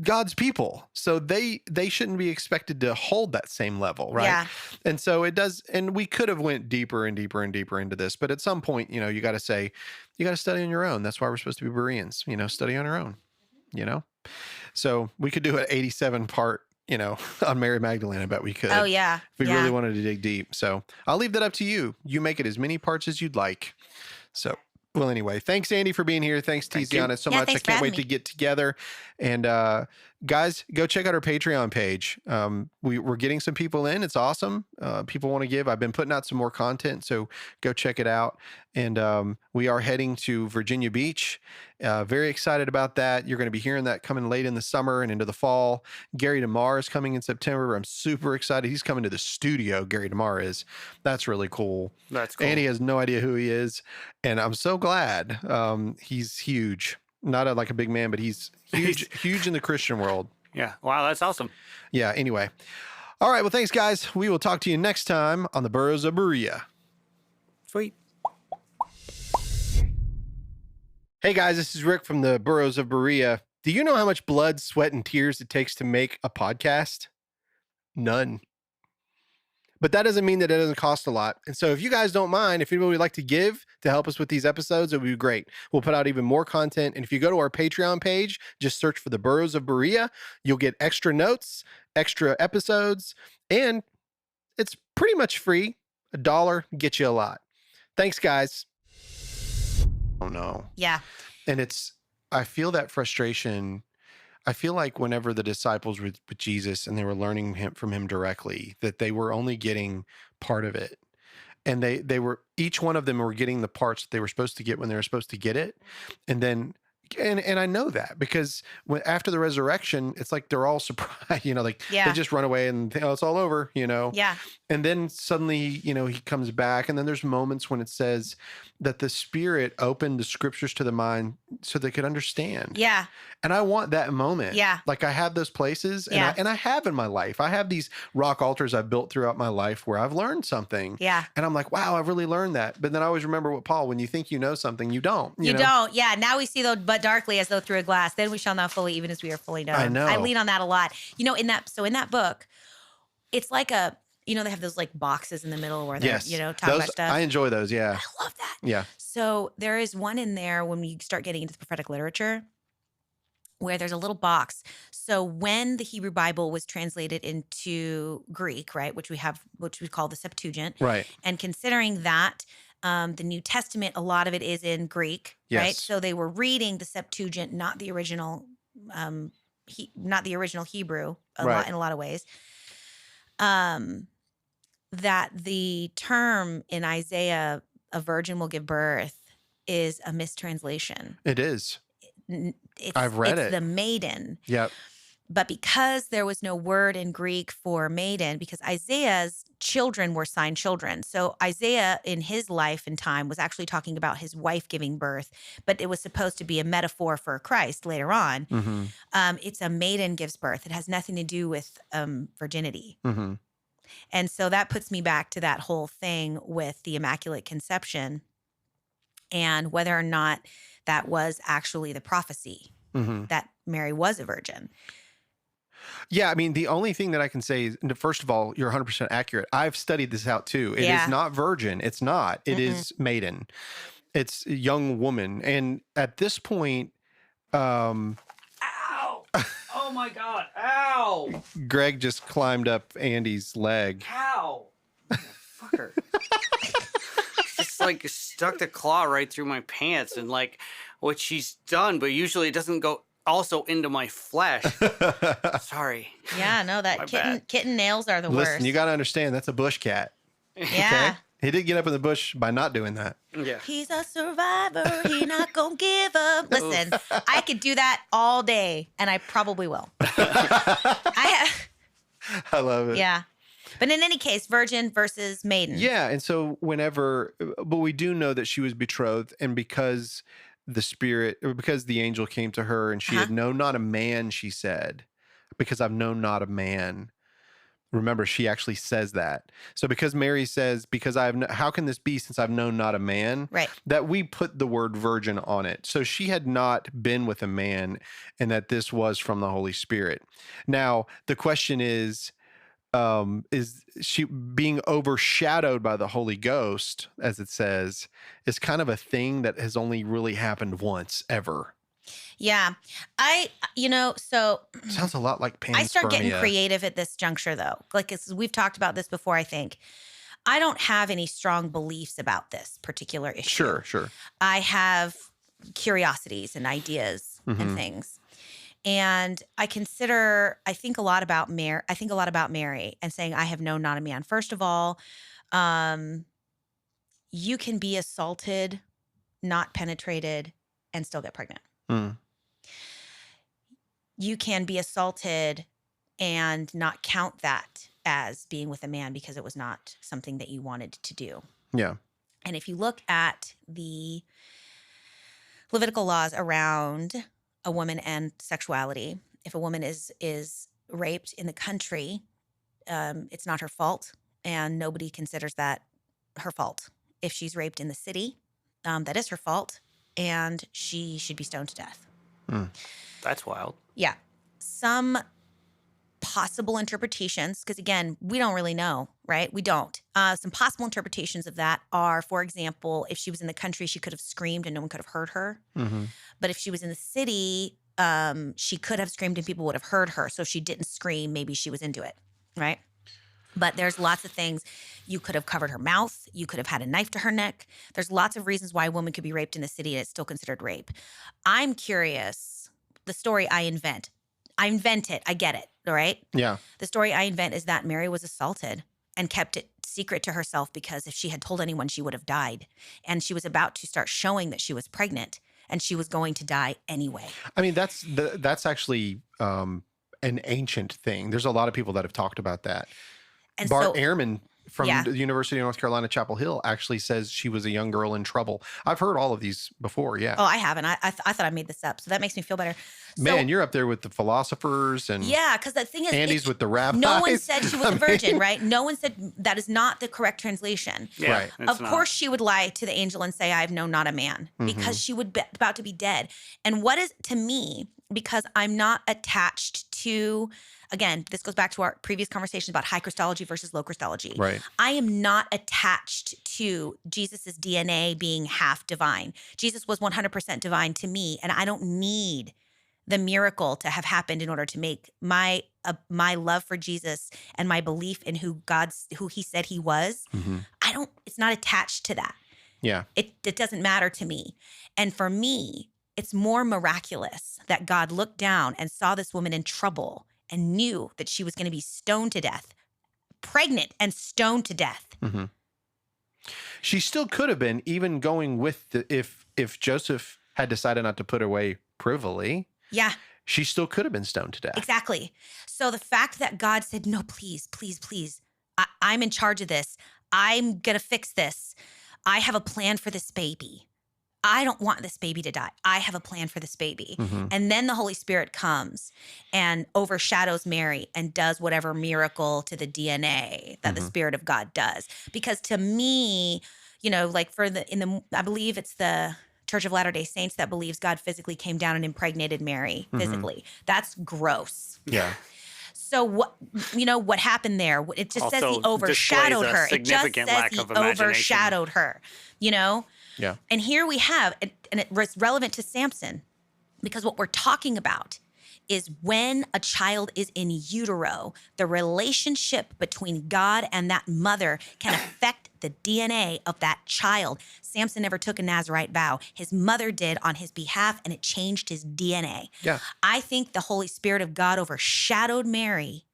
God's people, so they shouldn't be expected to hold that same level, right? Yeah. And so it does, and we could have went deeper and deeper and deeper into this, but at some point, you got to say, you got to study on your own. That's why we're supposed to be Bereans, study on your own, So we could do an 87 part, on Mary Magdalene. I bet we could. Oh, yeah. If we Yeah. really wanted to dig deep. So I'll leave that up to you. You make it as many parts as you'd like. So, well, anyway, thanks, Andy, for being here. Thanks, Tiziana, so Yeah, much. I thanks for can't having wait me. to get together. And guys, go check out our Patreon page. We're getting some people in. It's awesome. People want to give. I've been putting out some more content, so go check it out. And we are heading to Virginia Beach. Very excited about that. You're going to be hearing that coming late in the summer and into the fall. Gary DeMar is coming in September. I'm super excited. He's coming to the studio. Gary DeMar is. That's really cool. that's cool. Andy has no idea who he is, and I'm so glad. He's huge. Not like a big man, but he's huge in the Christian world. Yeah. Wow, that's awesome. Yeah. Anyway. All right. Well, thanks, guys. We will talk to you next time on the Burros of Berea. Sweet. Hey, guys. This is Rick from the Burros of Berea. Do you know how much blood, sweat, and tears it takes to make a podcast? None. But that doesn't mean that it doesn't cost a lot. And so if you guys don't mind, if anybody would like to give to help us with these episodes, it would be great. We'll put out even more content. And if you go to our Patreon page, just search for the Burros of Berea, you'll get extra notes, extra episodes, and it's pretty much free. $1 gets you a lot. Thanks, guys. Oh, no. Yeah. And I feel that frustration. I feel like whenever the disciples were with Jesus and they were learning from him directly, that they were only getting part of it. And they were, each one of them were getting the parts that they were supposed to get when they were supposed to get it. And then And I know that because after the resurrection, it's like they're all surprised, like they just run away and think, oh, it's all over, Yeah. And then suddenly, he comes back. And then there's moments when it says that the Spirit opened the scriptures to the mind so they could understand. Yeah. And I want that moment. Yeah. Like I have those places and I have in my life. I have these rock altars I've built throughout my life where I've learned something. Yeah. And I'm like, wow, I've really learned that. But then I always remember what Paul, when you think you know something, you don't. You don't. Yeah. Now we see though, but darkly as though through a glass. Then we shall not fully, even as we are fully known. I know. I lean on that a lot. In that book, it's like they have those like boxes in the middle where they're, talking about stuff. I enjoy those. Yeah. I love that. Yeah. So there is one in there when you start getting into the prophetic literature where there's a little box. So when the Hebrew Bible was translated into Greek, right, which we call the Septuagint, right, and considering that the New Testament, a lot of it is in Greek, right? So they were reading the Septuagint, not the original, Hebrew, in a lot of ways. That the term in Isaiah, a virgin will give birth, is a mistranslation. It is. I've read it. It's the maiden. Yep. But because there was no word in Greek for maiden, because Isaiah's children were sign children. So Isaiah in his life and time was actually talking about his wife giving birth, but it was supposed to be a metaphor for Christ later on. Mm-hmm. It's a maiden gives birth. It has nothing to do with virginity. Mm-hmm. And so that puts me back to that whole thing with the Immaculate Conception and whether or not that was actually the prophecy that Mary was a virgin. Yeah, I mean, the only thing that I can say is, first of all, you're 100% accurate. I've studied this out too. It is not virgin. It's not. It is maiden. It's a young woman. And at this point, Ow! Oh my God! Ow! Greg just climbed up Andy's leg. Ow! Fucker. Just like stuck the claw right through my pants and like what she's done, but usually it doesn't go also into my flesh. Sorry. Yeah, no, that kitten nails are the worst. Listen, you got to understand that's a bush cat. Yeah. Okay? He did get up in the bush by not doing that. Yeah. He's a survivor. He not gonna give up. Listen, I could do that all day, and I probably will. I love it. Yeah. But in any case, virgin versus maiden. Yeah. And so but we do know that she was betrothed, and because the angel came to her and she had known not a man, she said, because I've known not a man. Remember, she actually says that. So because Mary says, how can this be since I've known not a man? Right. That we put the word virgin on it. So she had not been with a man and that this was from the Holy Spirit. Now, the question is she being overshadowed by the Holy Ghost, as it says, is kind of a thing that has only really happened once ever. Yeah. Sounds a lot like panspermia. I start getting creative at this juncture, though. Like we've talked about this before, I think. I don't have any strong beliefs about this particular issue. Sure. I have curiosities and ideas and things. And I think a lot about Mary and saying, I have known not a man. First of all, you can be assaulted, not penetrated, and still get pregnant. Mm. You can be assaulted and not count that as being with a man because it was not something that you wanted to do. Yeah. And if you look at the Levitical laws around a woman and sexuality, if a woman is raped in the country, it's not her fault, and nobody considers that her fault. If she's raped in the city, that is her fault, and she should be stoned to death. Mm. That's wild. Yeah. Some possible interpretations, because again, we don't really know, right? We don't. Some possible interpretations of that are, for example, if she was in the country, she could have screamed and no one could have heard her. Mm-hmm. But if she was in the city, she could have screamed and people would have heard her. So if she didn't scream, maybe she was into it, right? But there's lots of things. You could have covered her mouth. You could have had a knife to her neck. There's lots of reasons why a woman could be raped in the city and it's still considered rape. I'm curious. The story I invent it. I get it. All right. Yeah. The story I invent is that Mary was assaulted and kept it secret to herself because if she had told anyone, she would have died. And she was about to start showing that she was pregnant. and she was going to die anyway. I mean, that's actually an ancient thing. There's a lot of people that have talked about that. And Bart so, Ehrman from yeah. the University of North Carolina, Chapel Hill, actually says she was a young girl in trouble. I've heard all of these before. Yeah. Oh, I haven't. I thought I made this up, so that makes me feel better. So, Man, you're up there with the philosophers and yeah, because the thing is, Andy's with the rabbis. no one said she was a virgin, right? No one said that is not the correct translation. Yeah, Right. it's Of not. course, she would lie to the angel and say, "I have known not a man," because she would be about to be dead. And what is to me, because I'm not attached to. Again, this goes back to our previous conversations about high Christology versus low Christology. Right. I am not attached to Jesus's DNA being half divine. Jesus was 100% divine to me, and I don't need the miracle to have happened in order to make my love for Jesus and my belief in who he said he was. It's not attached to that. Yeah. It doesn't matter to me. And for me, it's more miraculous that God looked down and saw this woman in trouble and knew that she was going to be stoned to death, pregnant and stoned to death. She still could have been, even going with if Joseph had decided not to put her away privily. Yeah, She still could have been stoned to death. exactly. So the fact that God said, no, please, please, please, I'm in charge of this. I'm going to fix this. I have a plan for this baby. I don't want this baby to die. I have a plan for this baby. And then the Holy Spirit comes and overshadows Mary and does whatever miracle to the DNA that the Spirit of God does. Because to me, like I believe it's the Church of Latter-day Saints that believes God physically came down and impregnated Mary physically. That's gross. Yeah. So what happened there? It just says he Also overshadowed displays a her. It just significant says lack he of imagination. overshadowed her, Yeah. And here we have, and it's relevant to Samson, because what we're talking about is when a child is in utero, the relationship between God and that mother can affect the DNA of that child. Samson never took a Nazirite vow. His mother did on his behalf, and it changed his DNA. Yeah. I think the Holy Spirit of God overshadowed Mary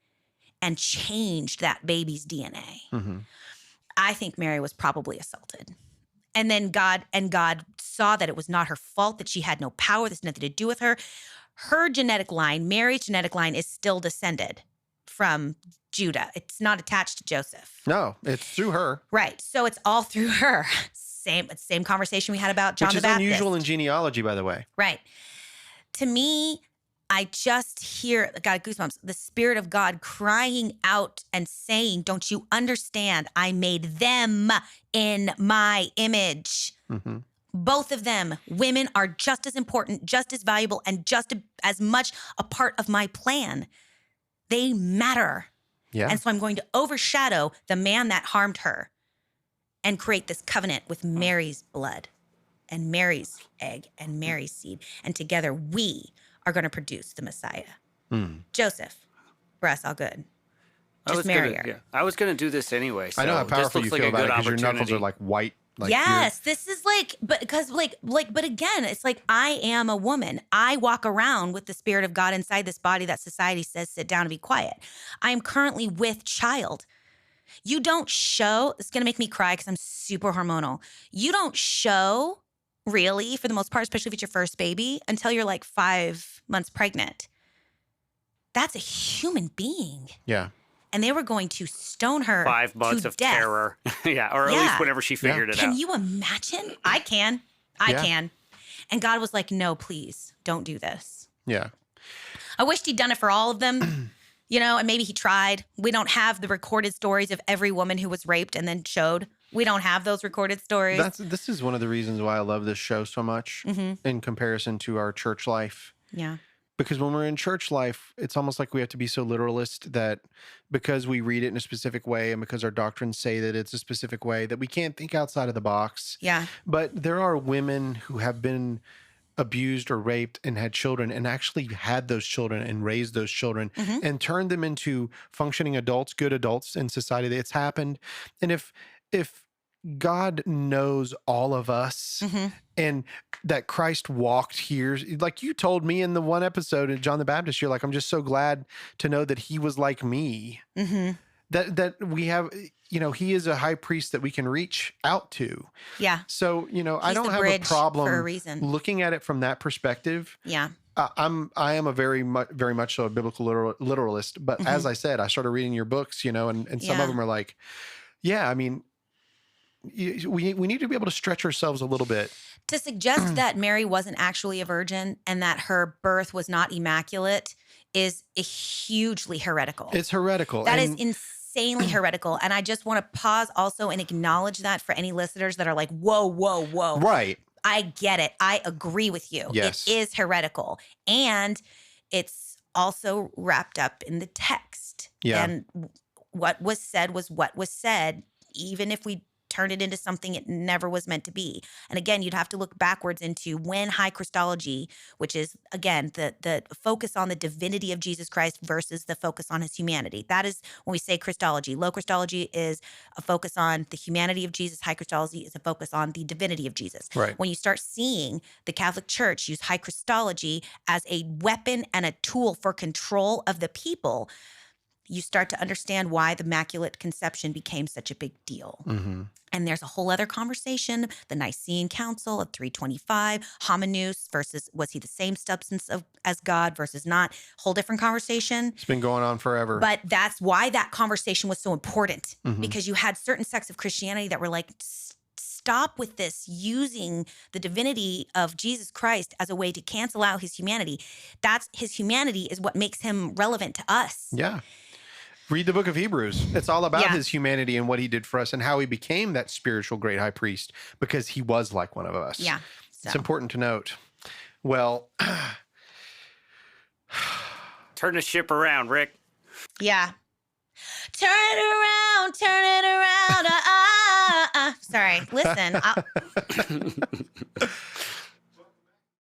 and changed that baby's DNA. I think Mary was probably assaulted. And then God saw that it was not her fault, that she had no power. There's nothing to do with her. Her genetic line, Mary's genetic line, is still descended from Judah. It's not attached to Joseph. No, it's through her. Right. So it's all through her. Same conversation we had about John the Baptist. Which is unusual in genealogy, by the way. Right. To me, I just hear, got goosebumps, the Spirit of God crying out and saying, don't you understand? I made them in my image. Both of them, women, are just as important, just as valuable, and just as much a part of my plan. They matter. Yeah. And so I'm going to overshadow the man that harmed her and create this covenant with Mary's blood and Mary's egg and Mary's seed. And together we are going to produce the Messiah. Joseph, Russ, all good. Just marry her. I was going to do this anyway. So I know how this powerful looks you like feel a about it good because your knuckles opportunity. are like white. Like Yes, this is but again, it's like I am a woman. I walk around with the Spirit of God inside this body that society says sit down and be quiet. I am currently with child. You don't show, it's going to make me cry because I'm super hormonal. You don't show, really, for the most part, especially if it's your first baby, until you're like 5 months pregnant. That's a human being. Yeah. And they were going to stone her 5 months to of death. terror. Yeah, or at least whenever she figured it out. Can you imagine? I can. I can. And God was like, no, please, don't do this. Yeah. I wished he'd done it for all of them, and maybe he tried. We don't have the recorded stories of every woman who was raped and then showed. We don't have those recorded stories. This is one of the reasons why I love this show so much in comparison to our church life. Yeah. Because when we're in church life, it's almost like we have to be so literalist that because we read it in a specific way and because our doctrines say that it's a specific way, that we can't think outside of the box. Yeah. But there are women who have been abused or raped and had children and actually had those children and raised those children and turned them into functioning adults, good adults in society. It's happened. And if God knows all of us and that Christ walked here, like you told me in the one episode of John the Baptist, you're like, I'm just so glad to know that he was like me. that we have, he is a high priest that we can reach out to. Yeah. So, I He's don't the have a bridge problem for a reason. looking at it from that perspective. Yeah. I am a very much so a biblical literalist, but as I said, I started reading your books, and some of them are like, yeah, I mean, we need to be able to stretch ourselves a little bit. To suggest that Mary wasn't actually a virgin and that her birth was not immaculate is hugely heretical. It's heretical. That is insanely heretical. And I just want to pause also and acknowledge that for any listeners that are like, whoa, whoa, whoa. Right. I get it. I agree with you. Yes. It is heretical. And it's also wrapped up in the text. Yeah. And what was said was what was said, even if we turned it into something it never was meant to be. And again, you'd have to look backwards into when high Christology, which is, again, the focus on the divinity of Jesus Christ versus the focus on his humanity. That is when we say Christology. Low Christology is a focus on the humanity of Jesus. High Christology is a focus on the divinity of Jesus. Right. When you start seeing the Catholic Church use high Christology as a weapon and a tool for control of the people, you start to understand why the Immaculate Conception became such a big deal. Mm-hmm. And there's a whole other conversation, the Nicene Council of 325, hominous versus was he the same substance as God versus not, whole different conversation. It's been going on forever. But that's why that conversation was so important, because you had certain sects of Christianity that were like, stop with this, using the divinity of Jesus Christ as a way to cancel out his humanity. His humanity is what makes him relevant to us. Yeah. Read the book of Hebrews. It's all about his humanity and what he did for us and how he became that spiritual great high priest, because he was like one of us. Yeah. So. It's important to note. Well, turn the ship around, Rick. Yeah. Turn it around, turn it around. Sorry, listen.